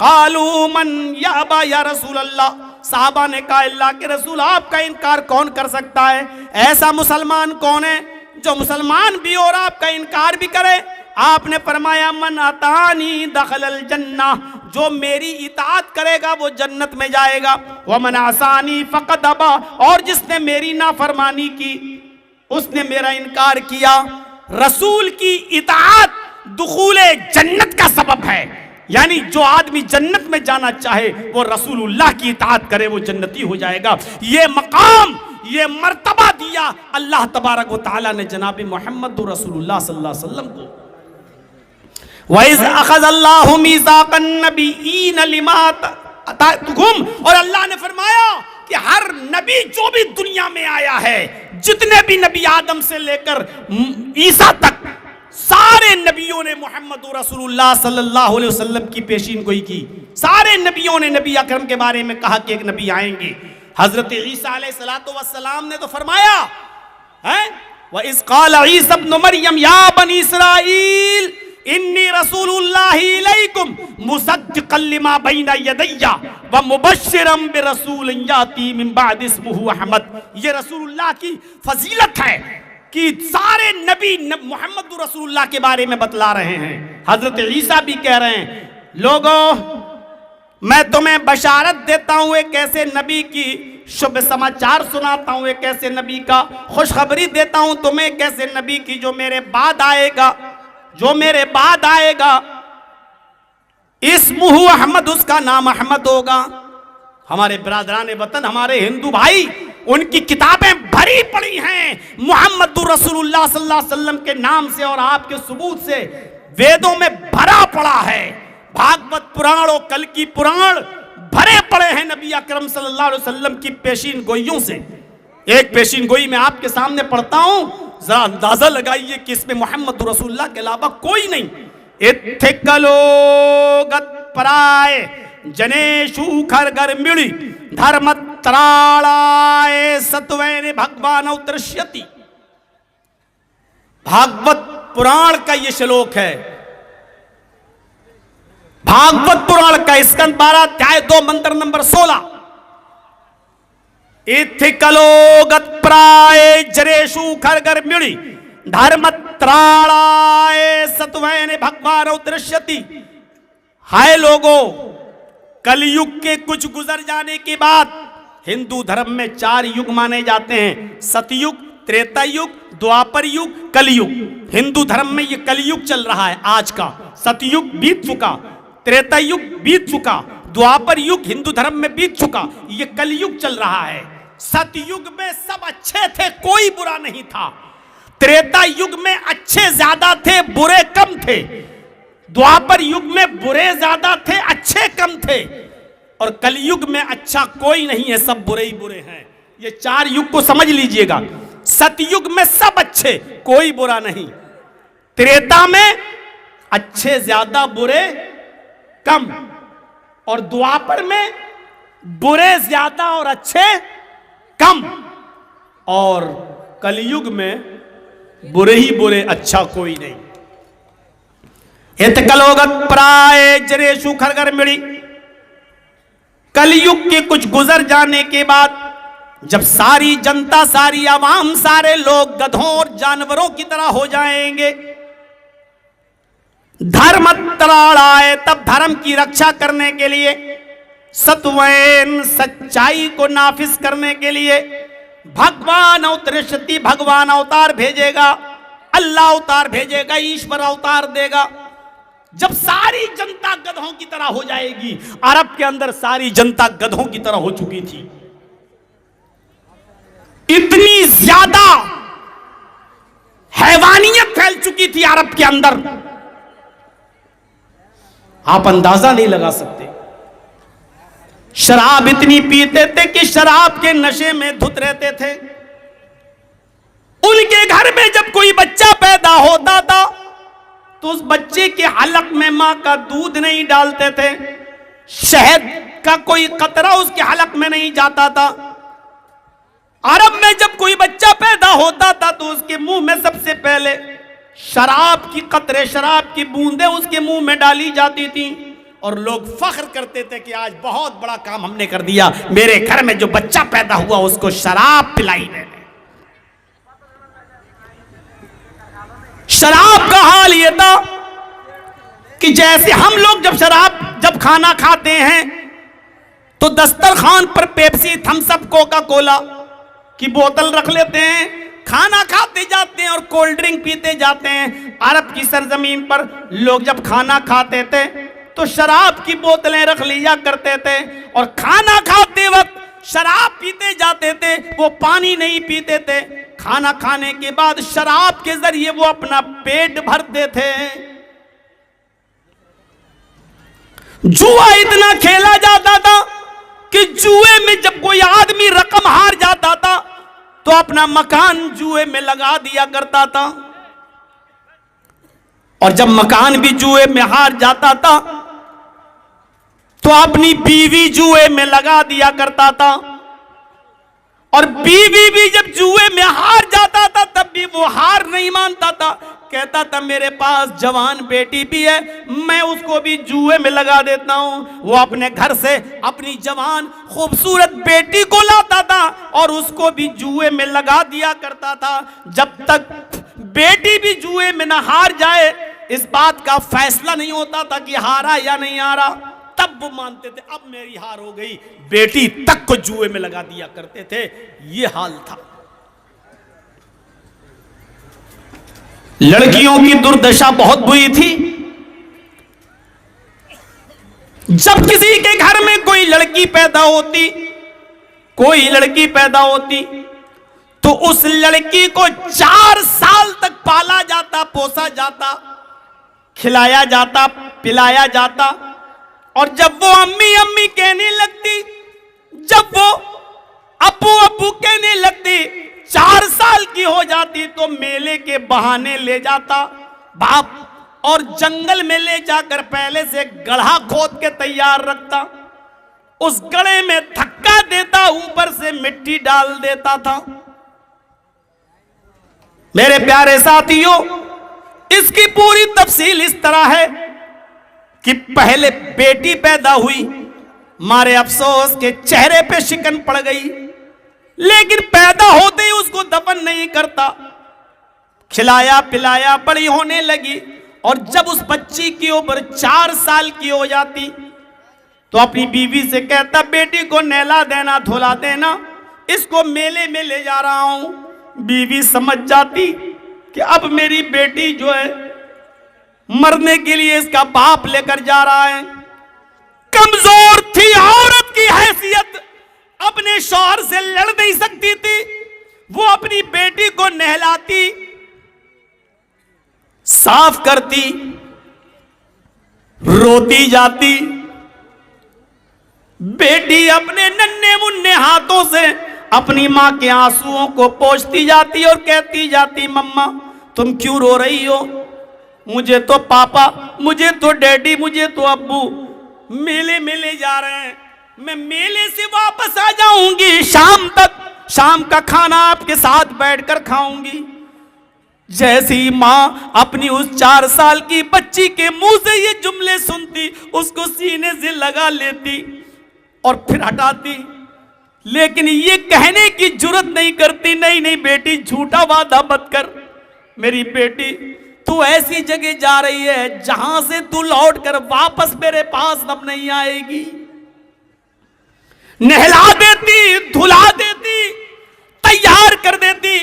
कालू मन याबा या रसूल अल्लाह, साहबा ने कहा अल्लाह के रसूल आपका इनकार कौन कर सकता है? ऐसा मुसलमान कौन है जो मुसलमान भी और आपका इनकार भी करे? आपने फरमाया मन अतानी दखलल जन्ना, जो मेरी इताअत करेगा वो जन्नत में जाएगा। व मन आसानी फक़द अबा, और जिसने मेरी नाफरमानी की उसने मेरा इनकार किया। रसूल की इताअत दुखूले जन्नत का सबब है। यानी जो आदमी जन्नत में जाना चाहे वो रसूलुल्लाह की इताअत करे वो जन्नती हो जाएगा। ये मकाम, ये मर्तबा दिया अल्लाह तबारक व तआला ने जनाब मोहम्मद रसूलुल्लाह सल्लल्लाहु अलैहि वसल्लम को। वइज़ अख़ज़ल्लाहु मीज़ाक़न नबिय्यीन लिमा अतातुकुम, और अल्लाह ने फरमाया कि हर नबी जो भी दुनिया में आया है, जितने भी नबी आदम से लेकर ईसा तक, सारे नबियों ने मोहम्मद रसूलुल्लाह सल्लल्लाहु अलैहि वसल्लम की पेशीनगोई की। सारे नबियों ने नबी अकरम के बारे में कहा कि एक नबी आएंगे। हजरत ईसा अलैहिस्सलातु वस्सलाम ने तो फरमाया है व इज़ क़ाल ईसा इब्न मरियम या बनी इसराईल इन्नी रसूलुल्लाहि इलैकुम मुसद्दिक़न लिमा बैना यदैया व मुबश्शिरन बिरसूलिन याती मिन बाद इस्मुहु अहमद। ये रसूलुल्लाह की फजीलत है कि सारे नबी मोहम्मद रसूलुल्लाह के बारे में बतला रहे हैं। हजरत ईसा भी कह रहे हैं लोगों मैं तुम्हें बशारत देता हूँ एक ऐसे नबी की, शुभ समाचार सुनाता हूँ एक ऐसे नबी का, खुशखबरी देता हूँ तुम्हें एक ऐसे नबी की जो मेरे बाद आएगा, जो मेरे बाद आएगा। इस्मुहु अहमद, उसका नाम अहमद होगा। हमारे बिरादरान वतन, हमारे हिंदू भाई, उनकी किताबें भरी पड़ी हैं मोहम्मद रसूलुल्लाह सल्लल्लाहु अलैहि वसल्लम के नाम से और आपके सबूत से। वेदों में भरा पड़ा है, भागवत पुराण और कल की पुराण भरे पड़े हैं नबी अकरम सल्लल्लाहु अलैहि वसल्लम की पेशीन गोइयों से। एक पेशीन गोई मैं आपके सामने पढ़ता हूं, जरा अंदाजा लगाइए कि इसमें मोहम्मद रसूलुल्लाह के अलावा कोई नहीं। इत्थे कलोगत पराय जनेशु खरगर मिड़ी धर्म त्राणाय सत्वेन भगवान दृश्यति। भागवत पुराण का ये श्लोक है, भागवत पुराण का स्कंद 12 अध्याय 2 मंत्र नंबर 16। इत्थे कलोगत प्राय जरेशु खरगर मिड़ी धर्म त्राणाय सत्वेन भगवान दृश्यति। हाय लोगों, कलयुग के कुछ गुजर जाने के बाद हिंदू धर्म में 4 युग माने जाते हैं, सतयुग, त्रेता युग, द्वापर युग, कलयुग। हिंदू धर्म में ये कलयुग चल रहा है आज का। सतयुग बीत चुका, त्रेता युग बीत चुका, द्वापर युग हिंदू धर्म में बीत चुका, ये कलयुग चल रहा है। सतयुग में सब अच्छे थे, कोई बुरा नहीं था। त्रेता युग में अच्छे ज्यादा थे, बुरे कम थे। द्वापर युग में बुरे ज्यादा थे, अच्छे कम थे। और कलयुग में अच्छा कोई नहीं है, सब बुरे ही बुरे हैं। ये 4 युग को समझ लीजिएगा। सतयुग में सब अच्छे, कोई बुरा नहीं। त्रेता में अच्छे ज्यादा, बुरे कम। और द्वापर में बुरे ज्यादा और अच्छे कम। और कलयुग में बुरे ही बुरे, अच्छा कोई नहीं। इतकलोगत प्राय जरेशु खरगर मिड़ी। कलयुग के कुछ गुजर जाने के बाद जब सारी जनता, सारी आवाम, सारे लोग गधों और जानवरों की तरह हो जाएंगे, धर्म तराड़ आए, तब धर्म की रक्षा करने के लिए, सत्वैन सच्चाई को नाफिज करने के लिए भगवान अवतरिष्यति, भगवान अवतार भेजेगा, अल्लाह अवतार भेजेगा, ईश्वर अवतार देगा। जब सारी जनता गधों की तरह हो जाएगी, अरब के अंदर सारी जनता गधों की तरह हो चुकी थी, इतनी ज्यादा हैवानियत फैल चुकी थी अरब के अंदर, आप अंदाजा नहीं लगा सकते। शराब इतनी पीते थे कि शराब के नशे में धुत रहते थे। उनके घर में जब कोई बच्चा पैदा होता था तो उस बच्चे के हलक में मां का दूध नहीं डालते थे, शहद का कोई कतरा उसके हलक में नहीं जाता था। अरब में जब कोई बच्चा पैदा होता था तो उसके मुंह में सबसे पहले शराब की कतरे, शराब की बूंदें उसके मुंह में डाली जाती थी और लोग फख्र करते थे कि आज बहुत बड़ा काम हमने कर दिया, मेरे घर में जो बच्चा पैदा हुआ उसको शराब पिलाई मैंने। शराब का हाल यह था कि जैसे हम लोग जब खाना खाते हैं तो दस्तरखान पर Pepsi, Thums up, Coca Cola की बोतल रख लेते हैं, खाना खाते जाते हैं और कोल्ड ड्रिंक पीते जाते हैं। अरब की सरजमीन पर लोग जब खाना खाते थे तो शराब की बोतलें रख लिया करते थे और खाना खाते वक्त शराब पीते जाते थे, वो पानी नहीं पीते थे। खाना खाने के बाद शराब के जरिए वो अपना पेट भरते थे। जुआ इतना खेला जाता था कि जुए में जब कोई आदमी रकम हार जाता था तो अपना मकान जुए में लगा दिया करता था, और जब मकान भी जुए में हार जाता था तो अपनी बीवी जुए में लगा दिया करता था, और बीवी भी जब जुए में हार जाता था तब भी वो हार नहीं मानता था, कहता था मेरे पास जवान बेटी भी है, मैं उसको भी जुए में लगा देता हूं। वो अपने घर से अपनी जवान खूबसूरत बेटी को लाता था और उसको भी जुए में लगा दिया करता था। जब तक बेटी भी जुए में ना हार जाए, इस बात का फैसला नहीं होता था कि हारा या नहीं हारा, तब वो मानते थे अब मेरी हार हो गई, बेटी तक को जुए में लगा दिया करते थे। ये हाल था। लड़कियों की दुर्दशा बहुत बुरी थी। जब किसी के घर में कोई लड़की पैदा होती तो उस लड़की को 4 साल तक पाला जाता, पोसा जाता, खिलाया जाता, पिलाया जाता, और जब वो अम्मी अम्मी कहने लगती, जब वो अब्बू अब्बू कहने लगती, 4 साल की हो जाती तो मेले के बहाने ले जाता बाप और जंगल में ले जाकर पहले से गड्ढा खोद के तैयार रखता, उस गड्ढे में धक्का देता, ऊपर से मिट्टी डाल देता था। मेरे प्यारे साथियों, इसकी पूरी तफसील इस तरह है कि पहले बेटी पैदा हुई, मारे अफसोस के चेहरे पे शिकन पड़ गई, लेकिन पैदा होते ही उसको दफन नहीं करता, खिलाया पिलाया, बड़ी होने लगी, और जब उस बच्ची की उम्र 4 साल की हो जाती तो अपनी बीवी से कहता बेटी को नहला देना, धुला देना, इसको मेले में ले जा रहा हूं। बीवी समझ जाती कि अब मेरी बेटी जो है मरने के लिए इसका बाप लेकर जा रहा है। कमजोर थी औरत की हैसियत, अपने शौहर से लड़ नहीं सकती थी, वो अपनी बेटी को नहलाती, साफ करती, रोती जाती। बेटी अपने नन्हे मुन्ने हाथों से अपनी मां के आंसुओं को पोंछती जाती और कहती जाती मम्मा तुम क्यों रो रही हो, मुझे तो पापा, मुझे तो डैडी, मुझे तो अब्बू मेले में ले जा रहे हैं, मैं मेले से वापस आ जाऊंगी, शाम तक शाम का खाना आपके साथ बैठकर खाऊंगी। जैसी माँ अपनी उस 4 साल की बच्ची के मुंह से ये जुमले सुनती, उसको सीने से लगा लेती और फिर हटाती, लेकिन ये कहने की जुर्रत नहीं करती, नहीं नहीं बेटी झूठा वादा मत कर, मेरी बेटी तू ऐसी जगह जा रही है जहां से तू लौट कर वापस मेरे पास अब नहीं आएगी। नहला देती, धुला देती, तैयार कर देती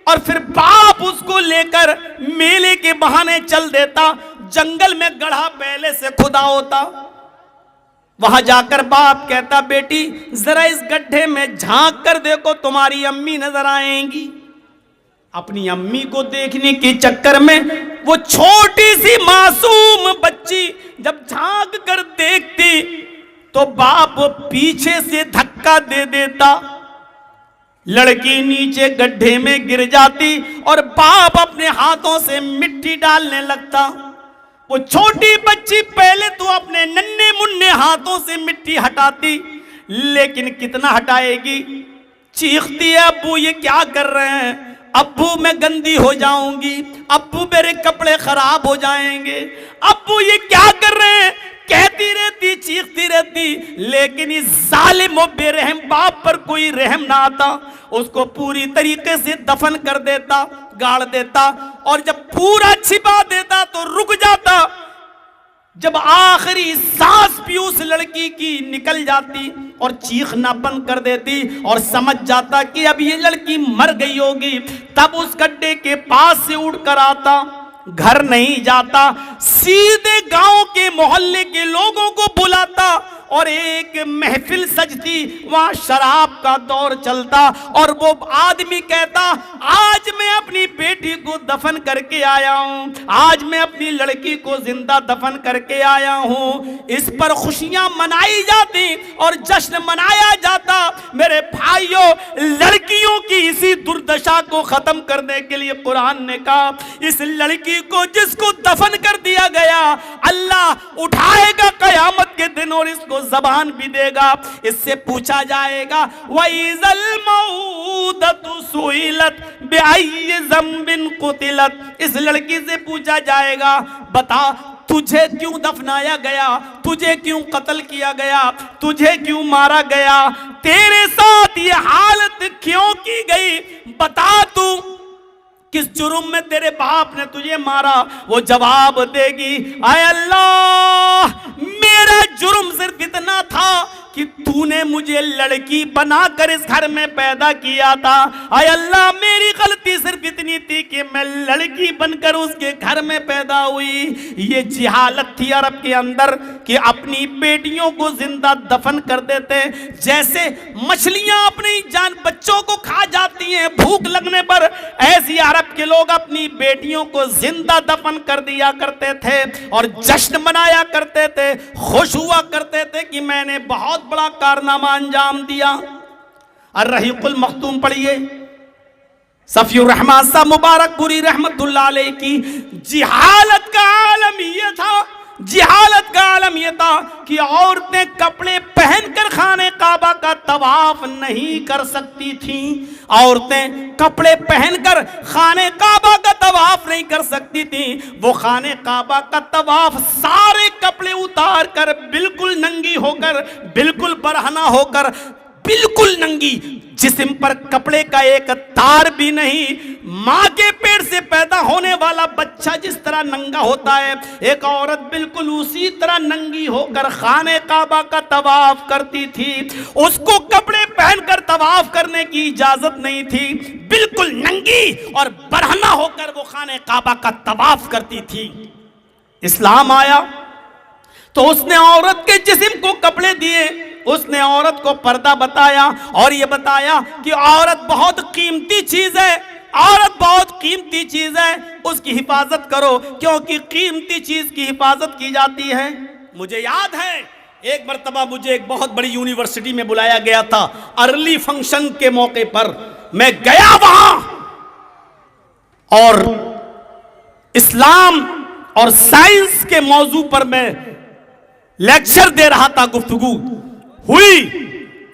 और फिर बाप उसको लेकर मेले के बहाने चल देता। जंगल में गड्ढा पहले से खुदा होता, वहां जाकर बाप कहता बेटी जरा इस गड्ढे में झांक कर देखो, तुम्हारी अम्मी नजर आएंगी। अपनी अम्मी को देखने के चक्कर में वो छोटी सी मासूम बच्ची जब झांक कर देखती तो बाप पीछे से धक्का दे देता, लड़की नीचे गड्ढे में गिर जाती और बाप अपने हाथों से मिट्टी डालने लगता। वो छोटी बच्ची पहले तो अपने नन्हे मुन्ने हाथों से मिट्टी हटाती, लेकिन कितना हटाएगी, चीखती है अब्बू ये क्या कर रहे हैं, अब्बू मैं गंदी हो जाऊंगी, अब्बू मेरे कपड़े खराब हो जाएंगे, अब्बू ये क्या कर रहे हैं, कहती रहती, चीखती रहती, लेकिन इस जालिम और बेरहम बाप पर कोई रहम ना आता। उसको पूरी तरीके से दफन कर देता, गाड़ देता और जब पूरा छिपा देता तो रुक जाता। जब आखिरी सांस भी उस लड़की की निकल जाती और चीखना बंद कर देती और समझ जाता कि अब ये लड़की मर गई होगी, तब उस गड्ढे के पास से उड़कर आता, घर नहीं जाता, सीधे गांव के मोहल्ले के लोगों को बुलाता और एक महफिल सजती, वहां शराब का दौर चलता और वो आदमी कहता आज मैं अपनी बेटी को दफन करके आया हूं, आज मैं अपनी लड़की को जिंदा दफन करके आया हूं। इस पर खुशियां मनाई जाती और जश्न मनाया जाता। मेरे भाइयों, लड़कियों की इसी दुर्दशा को खत्म करने के लिए कुरान ने कहा इस लड़की को जिसको दफन कर दिया गया अल्लाह उठाएगा कयामत के दिन और इसको ज़बान भी देगा। इससे पूछा जाएगा वइज़ल मऊदतु सुइलत बिअय्यि ज़ंबिन कुतिलत, इस लड़की से पूछा जाएगा बता तुझे क्यों दफनाया गया, तुझे क्यों कत्ल किया गया, तुझे क्यों मारा गया, तेरे साथ ये हालत क्यों की गई, बता तू किस जुर्म में तेरे बाप ने तुझे मारा। वो जवाब देगी आय अल्लाह मेरा जुर्म सिर्फ इतना था कि तूने मुझे लड़की बनाकर इस घर में पैदा किया था। आय अल्लाह मेरी गलती सिर्फ इतनी थी कि मैं लड़की बनकर उसके घर में पैदा हुई। ये जिहालत थी अरब के अंदर कि अपनी बेटियों को जिंदा दफन कर देते, जैसे मछलियां अपनी जान बच्चों को खा जाती हैं भूख लगने पर, ऐसी अरब के लोग अपनी बेटियों को जिंदा दफन कर दिया करते थे और जश्न मनाया करते थे, खुश हुआ करते थे कि मैंने बहुत बड़ा कारनामा अंजाम दिया। अर्रहीकुल मख्तूम पढ़िए, सफीउर रहमान साहब मुबारकपुरी रहमतुल्लाह अलैह की जिहालत का आलम यह था, जिहालत का आलम यह था कि औरतें कपड़े पहनकर खाने काबा का तवाफ नहीं कर सकती थीं। औरतें कपड़े पहनकर खाने काबा का तवाफ नहीं कर सकती थीं। वो खाने काबा का तवाफ सारे कपड़े उतार कर बिल्कुल नंगी होकर, बिल्कुल बरहना होकर, बिल्कुल नंगी, जिस्म पर कपड़े का एक तार भी नहीं, मां के पेट से पैदा होने वाला बच्चा जिस तरह नंगा होता है, एक औरत बिल्कुल उसी तरह नंगी होकर खाने काबा का तवाफ करती थी। उसको कपड़े पहनकर तवाफ करने की इजाजत नहीं थी, बिल्कुल नंगी और बरहना होकर वो खाने काबा का तवाफ करती थी। इस्लाम आया तो उसने औरत के जिस्म को कपड़े दिए, उसने औरत को पर्दा बताया और ये बताया कि औरत बहुत कीमती चीज है, औरत बहुत कीमती चीज है, उसकी हिफाजत करो क्योंकि कीमती चीज की हिफाजत की जाती है। मुझे याद है एक मर्तबा मुझे एक बहुत बड़ी यूनिवर्सिटी में बुलाया गया था, अर्ली फंक्शन के मौके पर मैं गया वहां और इस्लाम और साइंस के मौजू पर मैं लेक्चर दे रहा था। गुफ्तगू हुई,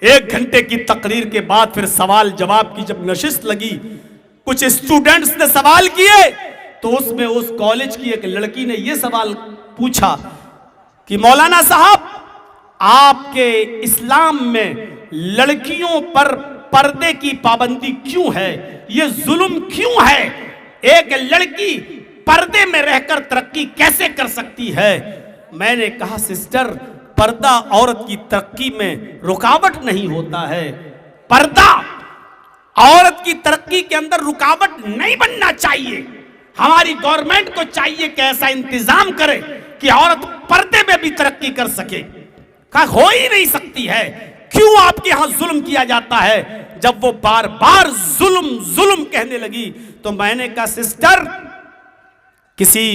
1 घंटे की तकरीर के बाद फिर सवाल जवाब की जब नशिस्त लगी कुछ स्टूडेंट्स ने सवाल किए तो उसमें उस कॉलेज की एक लड़की ने यह सवाल पूछा कि मौलाना साहब, आपके इस्लाम में लड़कियों पर पर्दे की पाबंदी क्यों है, यह जुल्म क्यों है, एक लड़की पर्दे में रहकर तरक्की कैसे कर सकती है? मैंने कहा सिस्टर, पर्दा औरत की तरक्की में रुकावट नहीं होता है। पर्दा औरत की तरक्की के अंदर रुकावट नहीं बनना चाहिए। हमारी गवर्नमेंट को चाहिए कि ऐसा इंतजाम करे कि औरत पर्दे में भी तरक्की कर सके। कहा हो ही नहीं सकती है। क्यों आपके यहां जुल्म किया जाता है? जब वो बार बार जुल्म जुल्म कहने लगी तो मैंने कहा सिस्टर, किसी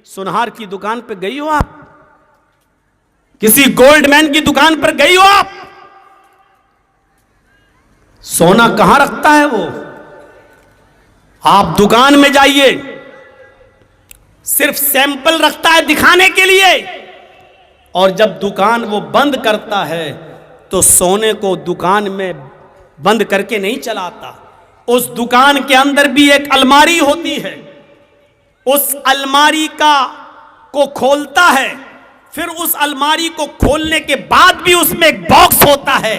सुनहार की दुकान पे गई हो आप? किसी गोल्डमैन की दुकान पर गई हो आप? सोना कहां रखता है वो? आप दुकान में जाइए, सिर्फ सैंपल रखता है दिखाने के लिए, और जब दुकान वो बंद करता है तो सोने को दुकान में बंद करके नहीं चलाता। उस दुकान के अंदर भी एक अलमारी होती है, उस अलमारी को खोलता है, फिर उस अलमारी को खोलने के बाद भी उसमें एक बॉक्स होता है,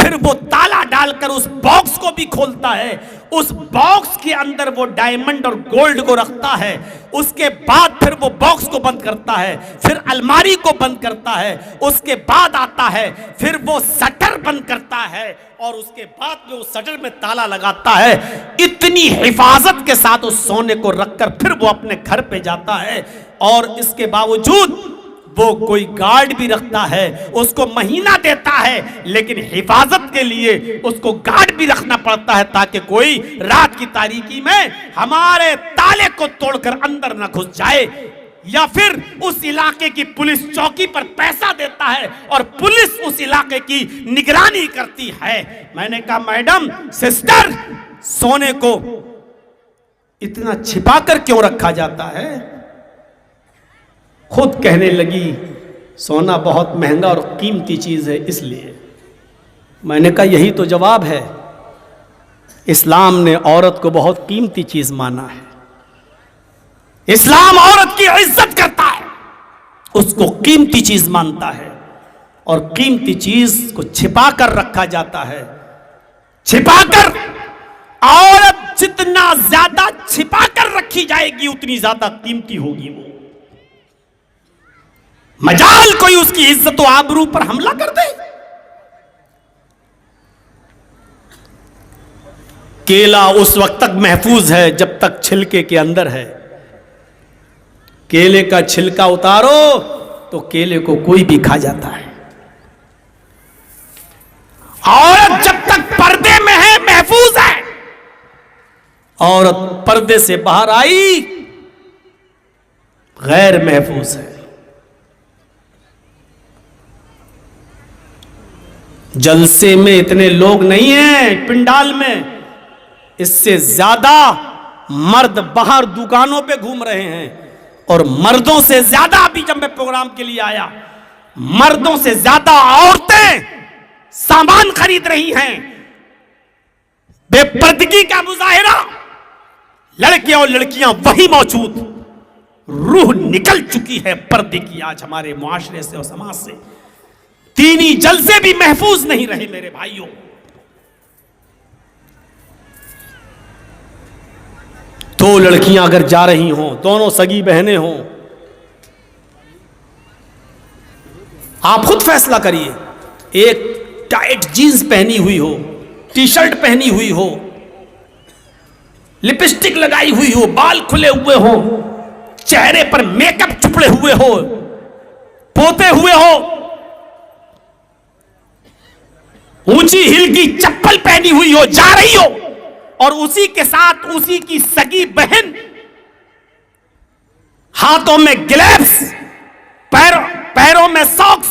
फिर वो ताला डालकर उस बॉक्स को भी खोलता है, उस बॉक्स के अंदर वो डायमंड और गोल्ड को रखता है, उसके बाद फिर वो बॉक्स को बंद करता है, फिर अलमारी को बंद करता है, उसके बाद आता है फिर वो शटर बंद करता है, और उसके बाद में उस शटर में ताला लगाता है। इतनी हिफाजत के साथ उस सोने को रखकर फिर वो अपने घर पे जाता है, और इसके बावजूद वो कोई गार्ड भी रखता है, उसको महीना देता है, लेकिन हिफाजत के लिए उसको गार्ड भी रखना पड़ता है ताकि कोई रात की तारीकी में हमारे ताले को तोड़कर अंदर ना घुस जाए। या फिर उस इलाके की पुलिस चौकी पर पैसा देता है और पुलिस उस इलाके की निगरानी करती है। मैंने कहा मैडम, सिस्टर, सोने को इतना छिपाकर क्यों रखा जाता है? खुद कहने लगी सोना बहुत महंगा और कीमती चीज है इसलिए। मैंने कहा यही तो जवाब है। इस्लाम ने औरत को बहुत कीमती चीज माना है। इस्लाम औरत की इज्जत करता है, उसको कीमती चीज मानता है, और कीमती चीज को छिपा कर रखा जाता है। छिपाकर औरत जितना ज्यादा छिपा कर रखी जाएगी उतनी ज्यादा कीमती होगी वो। मजाल कोई उसकी इज्जत और आबरू पर हमला कर दे। केला उस वक्त तक महफूज है जब तक छिलके के अंदर है। केले का छिलका उतारो तो केले को कोई भी खा जाता है। औरत जब तक पर्दे में है महफूज है। औरत पर्दे से बाहर आई गैर महफूज है। जलसे में इतने लोग नहीं हैं पिंडाल में, इससे ज्यादा मर्द बाहर दुकानों पे घूम रहे हैं, और मर्दों से ज्यादा, अभी जब मैं प्रोग्राम के लिए आया, मर्दों से ज्यादा औरतें सामान खरीद रही हैं। बेपर्दगी का मुजाहिरा, लड़के और लड़कियां वही मौजूद। रूह निकल चुकी है पर्दे की आज हमारे मुआशरे से और समाज से। दीनी जलसे भी महफूज नहीं रहे मेरे भाइयों। दो लड़कियां अगर जा रही हों, दोनों सगी बहनें हों, आप खुद फैसला करिए। एक टाइट जीन्स पहनी हुई हो, टी शर्ट पहनी हुई हो, लिपस्टिक लगाई हुई हो, बाल खुले हुए हो, चेहरे पर मेकअप चुपड़े हुए हो, पोते हुए हो, ऊंची हिल की चप्पल पहनी हुई हो, जा रही हो, और उसी के साथ उसी की सगी बहन हाथों में ग्लव्स, पैरों में सॉक्स,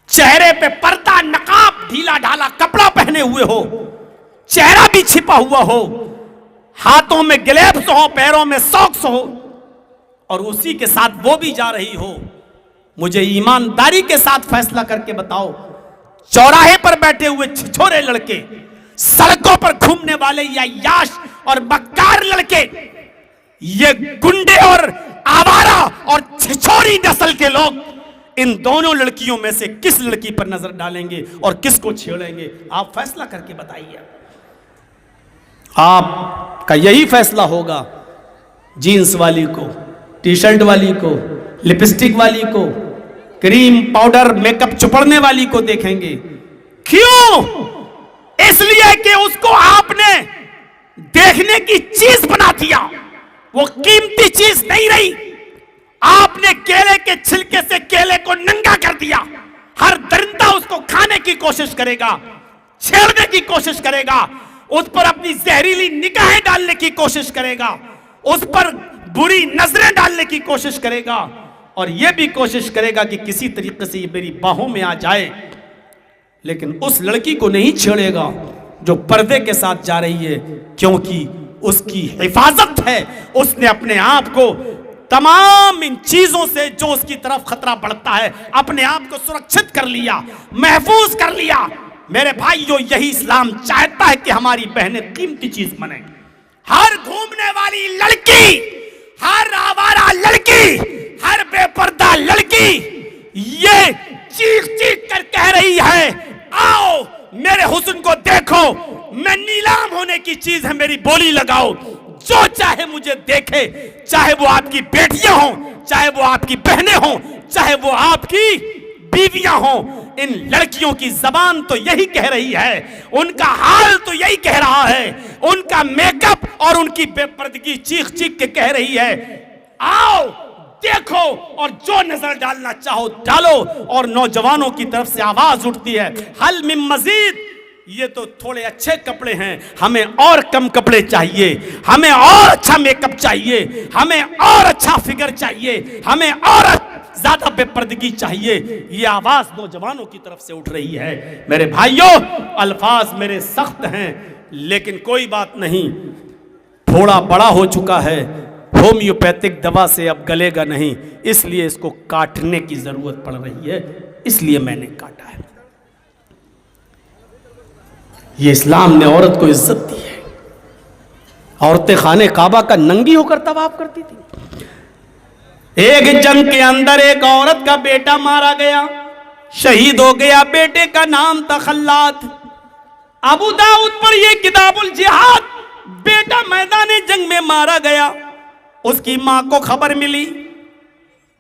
चेहरे पे पर्दा, नकाब, ढीला ढाला कपड़ा पहने हुए हो, चेहरा भी छिपा हुआ हो, हाथों में ग्लव्स हो, पैरों में सॉक्स हो, और उसी के साथ वो भी जा रही हो। मुझे ईमानदारी के साथ फैसला करके बताओ, चौराहे पर बैठे हुए छिछोरे लड़के, सड़कों पर घूमने वाले वाले ये अय्याश और मक्कार लड़के, ये गुंडे और आवारा और छिछोरी नस्ल के लोग इन दोनों लड़कियों में से किस लड़की पर नजर डालेंगे और किसको छेड़ेंगे? आप फैसला करके बताइए। आपका यही फैसला होगा। जीन्स वाली को, टी शर्ट वाली को, लिपस्टिक वाली को, क्रीम पाउडर मेकअप चुपड़ने वाली को देखेंगे। क्यों? इसलिए कि उसको आपने देखने की चीज बना दिया, वो कीमती चीज नहीं रही। आपने केले के छिलके से केले को नंगा कर दिया। हर दरिंदा उसको खाने की कोशिश करेगा, छेड़ने की कोशिश करेगा, उस पर अपनी जहरीली निगाहें डालने की कोशिश करेगा, उस पर बुरी नजरें डालने की कोशिश करेगा, और यह भी कोशिश करेगा कि किसी तरीके से ये मेरी बाहों में आ जाए। लेकिन उस लड़की को नहीं छेड़ेगा जो पर्दे के साथ जा रही है, क्योंकि उसकी हिफाजत है। उसने अपने आप को तमाम इन चीजों से जो उसकी तरफ खतरा बढ़ता है, अपने आप को सुरक्षित कर लिया, महफूज कर लिया। मेरे भाइयों, यही इस्लाम चाहता है कि हमारी बहनें कीमती चीज बने। हर घूमने वाली लड़की, हर आवारा लड़की, हर बेपर्दा लड़की ये चीख चीख कर कह रही है, आओ मेरे हुस्न को देखो, मैं नीलाम होने की चीज है, मेरी बोली लगाओ, जो चाहे मुझे देखे, चाहे वो आपकी बेटियां हों, चाहे वो आपकी बहनें हों, चाहे वो आपकी बीवियां हों। इन लड़कियों की जबान तो यही कह रही है, उनका हाल तो यही कह रहा है, उनका मेकअप और उनकी बेपर्दगी चीख चीख के कह रही है, आओ देखो, और जो नजर डालना चाहो डालो। और नौजवानों की तरफ से आवाज उठती है, हल मिन मजीद, ये तो थोड़े अच्छे कपड़े हैं, हमें और कम कपड़े चाहिए, हमें और अच्छा मेकअप चाहिए, हमें और अच्छा फिगर चाहिए, हमें और ज्यादा बेपर्दगी चाहिए। ये आवाज नौजवानों की तरफ से उठ रही है। मेरे भाइयों, अल्फाज मेरे सख्त हैं, लेकिन कोई बात नहीं, थोड़ा बड़ा हो चुका है, होम्योपैथिक दवा से अब गलेगा नहीं, इसलिए इसको काटने की जरूरत पड़ रही है, इसलिए मैंने काटा है। ये इस्लाम ने औरत को इज्जत दी है। औरतें खाने काबा का नंगी होकर तवाफ करती थी। एक जंग के अंदर एक औरत का बेटा मारा गया, शहीद हो गया। बेटे का नाम था खल्लाद। अबू दाऊद पर यह किताबुल जिहाद, बेटा मैदान जंग में मारा गया। उसकी मां को खबर मिली,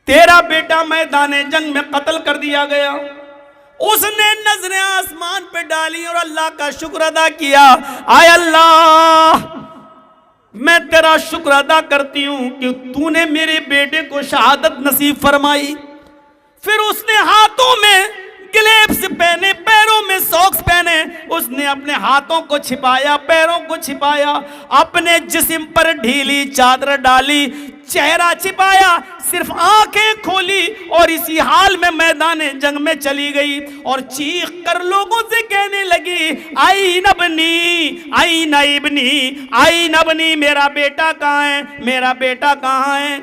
तेरा बेटा मैदान जंग में कत्ल कर दिया गया। उसने नजरें आसमान पे डाली और अल्लाह का शुक्र अदा किया, आय अल्लाह, मैं तेरा शुक्र अदा करती हूं कि तूने मेरे बेटे को शहादत नसीब फरमाई। फिर उसने हाथों में ग्लेव्स पहने, पैरों में सॉक्स पहने, उसने अपने हाथों को छिपाया, पैरों को छिपाया, अपने जिस्म पर ढीली चादर डाली, चेहरा छिपाया, सिर्फ आंखें खोली और इसी हाल में मैदान जंग में चली गई और चीख कर लोगों से कहने लगी, आई नबनी, आई नईबनी, आई नबनी, मेरा बेटा कहाँ है, मेरा बेटा कहाँ है।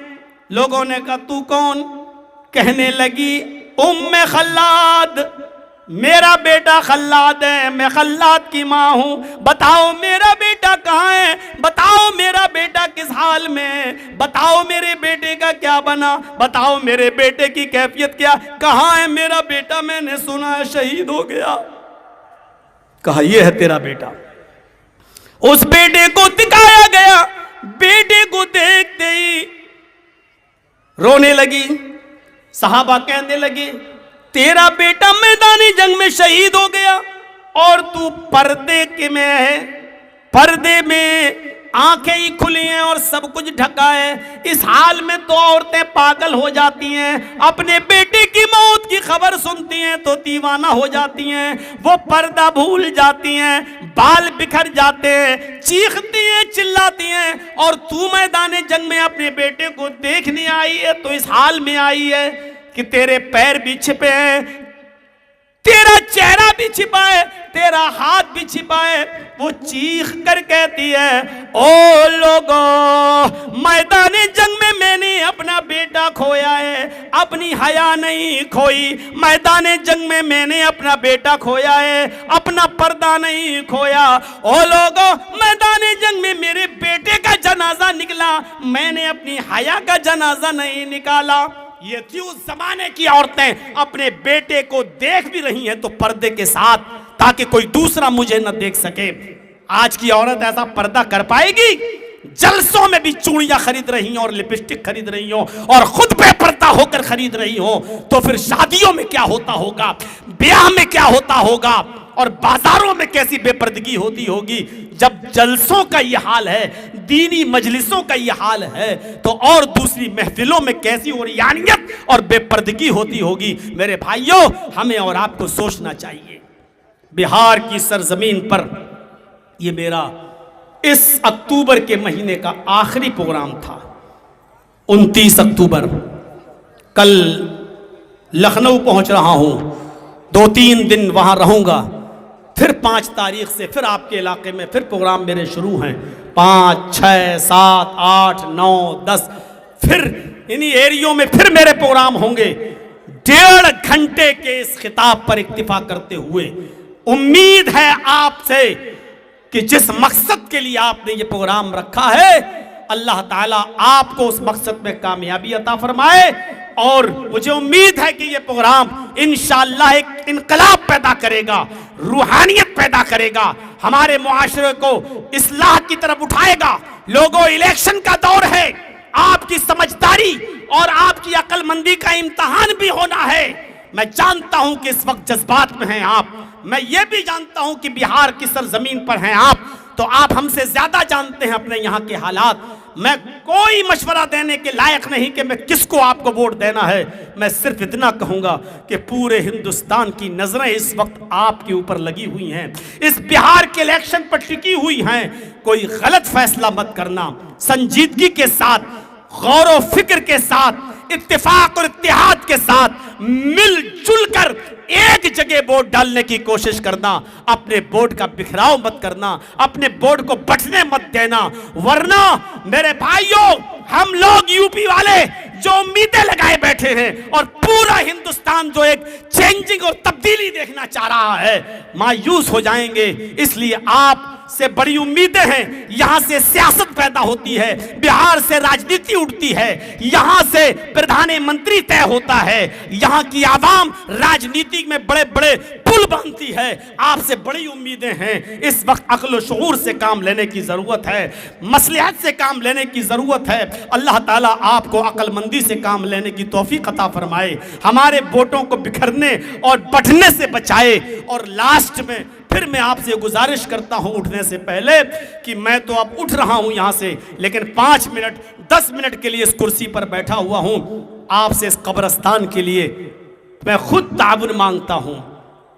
लोगों ने कहा तू कौन? कहने लगी उम्मे खल्लाद, मेरा बेटा खल्लाद है, मैं खल्लाद की माँ हूं, बताओ मेरा बेटा कहाँ है, बताओ मेरा बेटा किस हाल में, बताओ मेरे बेटे का क्या बना, बताओ मेरे बेटे की कैफियत क्या, कहाँ है मेरा बेटा, मैंने सुना है शहीद हो गया। कहा यह है तेरा बेटा। उस बेटे को दिखाया गया, बेटे को देखते ही रोने लगी। सहाबा कहने लगे तेरा बेटा मैदानी जंग में शहीद हो गया और तू पर्दे के में है, पर्दे में आंखें ही खुली हैं और सब कुछ ढका है। इस हाल में तो औरतें पागल हो जाती हैं, अपने बेटे की मौत की खबर सुनती हैं तो दीवाना हो जाती हैं, वो पर्दा भूल जाती हैं, बाल बिखर जाते हैं, चीखती हैं, चिल्लाती हैं। और तू मैदान जंग में अपने बेटे को देखने आई है तो इस हाल में आई है कि तेरे पैर भी छिपे हैं, तेरा चेहरा भी छिपा है, तेरा हाथ भी छिपा है। वो चीख कर कहती है, ओ लोगों, मैदाने जंग में मैंने अपना बेटा खोया है, अपनी हया नहीं खोई। मैदाने जंग में मैंने अपना बेटा खोया है, अपना पर्दा नहीं खोया। ओ लोगों, मैदान जनाजा नहीं निकाला। ये थी उस जमाने की औरतें, अपने बेटे को देख भी रही हैं तो पर्दे के साथ, ताकि कोई दूसरा मुझे न देख सके। आज की औरत ऐसा पर्दा कर पाएगी? जलसों में भी चूड़ियां खरीद रही हो और लिपस्टिक खरीद रही हो और खुद बेपर्दा होकर खरीद रही हो, तो फिर शादियों में क्या होता होगा, ब्याह में क्या होता होगा, और बाजारों में कैसी बेपर्दगी होती होगी। जब जलसों का ये हाल है, दीनी मजलिसों का ये हाल है, तो और दूसरी महफिलों में कैसी ओरियानियत और बेपर्दगी होती होगी। मेरे भाइयों, हमें और आपको सोचना चाहिए। बिहार की सरजमीन पर ये मेरा इस अक्टूबर के महीने का आखिरी प्रोग्राम था। 29 अक्टूबर, कल लखनऊ पहुंच रहा हूं, 2-3 दिन वहां रहूंगा, फिर 5 तारीख से फिर आपके इलाके में फिर प्रोग्राम मेरे शुरू हैं। 5, 6, 7, 8, 9, 10 फिर इन्हीं एरियो में फिर मेरे प्रोग्राम होंगे। 1.5 घंटे के इस खिताब पर इक्तिफा करते हुए उम्मीद है आपसे कि जिस मकसद के लिए आपने ये प्रोग्राम रखा है, अल्लाह ताला आपको उस मकसद में कामयाबी अता फरमाए। और मुझे उम्मीद है कि ये प्रोग्राम इंशाअल्लाह एक इनकलाब पैदा करेगा, रूहानियत पैदा करेगा, हमारे मुआशरे को इस्लाह की तरफ उठाएगा। लोगों, इलेक्शन का दौर है, आपकी समझदारी और आपकी अक्लमंदी का इम्तिहान भी होना है। मैं जानता हूं कि इस वक्त जज्बात में हैं आप, मैं ये भी जानता हूं कि बिहार की सरजमीन पर हैं आप, तो आप हमसे ज्यादा जानते हैं अपने यहाँ के हालात। मैं कोई मशवरा देने के लायक नहीं कि मैं किसको आपको वोट देना है। मैं सिर्फ इतना कहूंगा कि पूरे हिंदुस्तान की नजरें इस वक्त आपके ऊपर लगी हुई हैं, इस बिहार के इलेक्शन पर टिकी हुई हैं। कोई गलत फैसला मत करना, संजीदगी के साथ, गौर व फिक्र के साथ, इत्तेफाक और इत्तेहाद के साथ मिलजुल कर एक जगह वोट डालने की कोशिश करना। अपने वोट का बिखराव मत करना, अपने वोट को बंटने मत देना, वरना मेरे भाइयों, हम लोग यूपी वाले जो उम्मीदें लगाए बैठे हैं और पूरा हिंदुस्तान जो एक चेंजिंग और तब्दीली देखना चाह रहा है, मायूस हो जाएंगे। इसलिए आप से बड़ी उम्मीदें हैं, यहां से सियासत पैदा होती है, बिहार से राजनीति उठती है, यहां से प्रधानमंत्री तय होता है, यहां की आवाम राजनीति में बड़े बड़े पुल बांधती है। आपसे बड़ी उम्मीदें हैं। इस वक्त अक्ल शऊर से काम लेने की जरूरत है, मसलहत से काम लेने की जरूरत है। अल्लाह ताला आपको अक्लमंदी से काम लेने की तौफीक अता फरमाए, हमारे वोटों को बिखरने और बढ़ने से बचाए। और लास्ट में फिर मैं आपसे गुजारिश करता हूं उठने से पहले कि मैं तो अब उठ रहा हूं यहां से, लेकिन 5 मिनट 10 मिनट के लिए इस कुर्सी पर बैठा हुआ हूं। आपसे इस कब्रिस्तान के लिए मैं खुद ताबुन मांगता हूं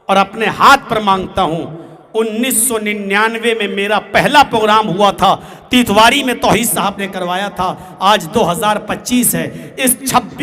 और अपने हाथ पर मांगता हूं। 1999 में मेरा पहला प्रोग्राम हुआ था, तितवारी में तौहीद साहब ने करवाया था। आज 2025 है। इस 26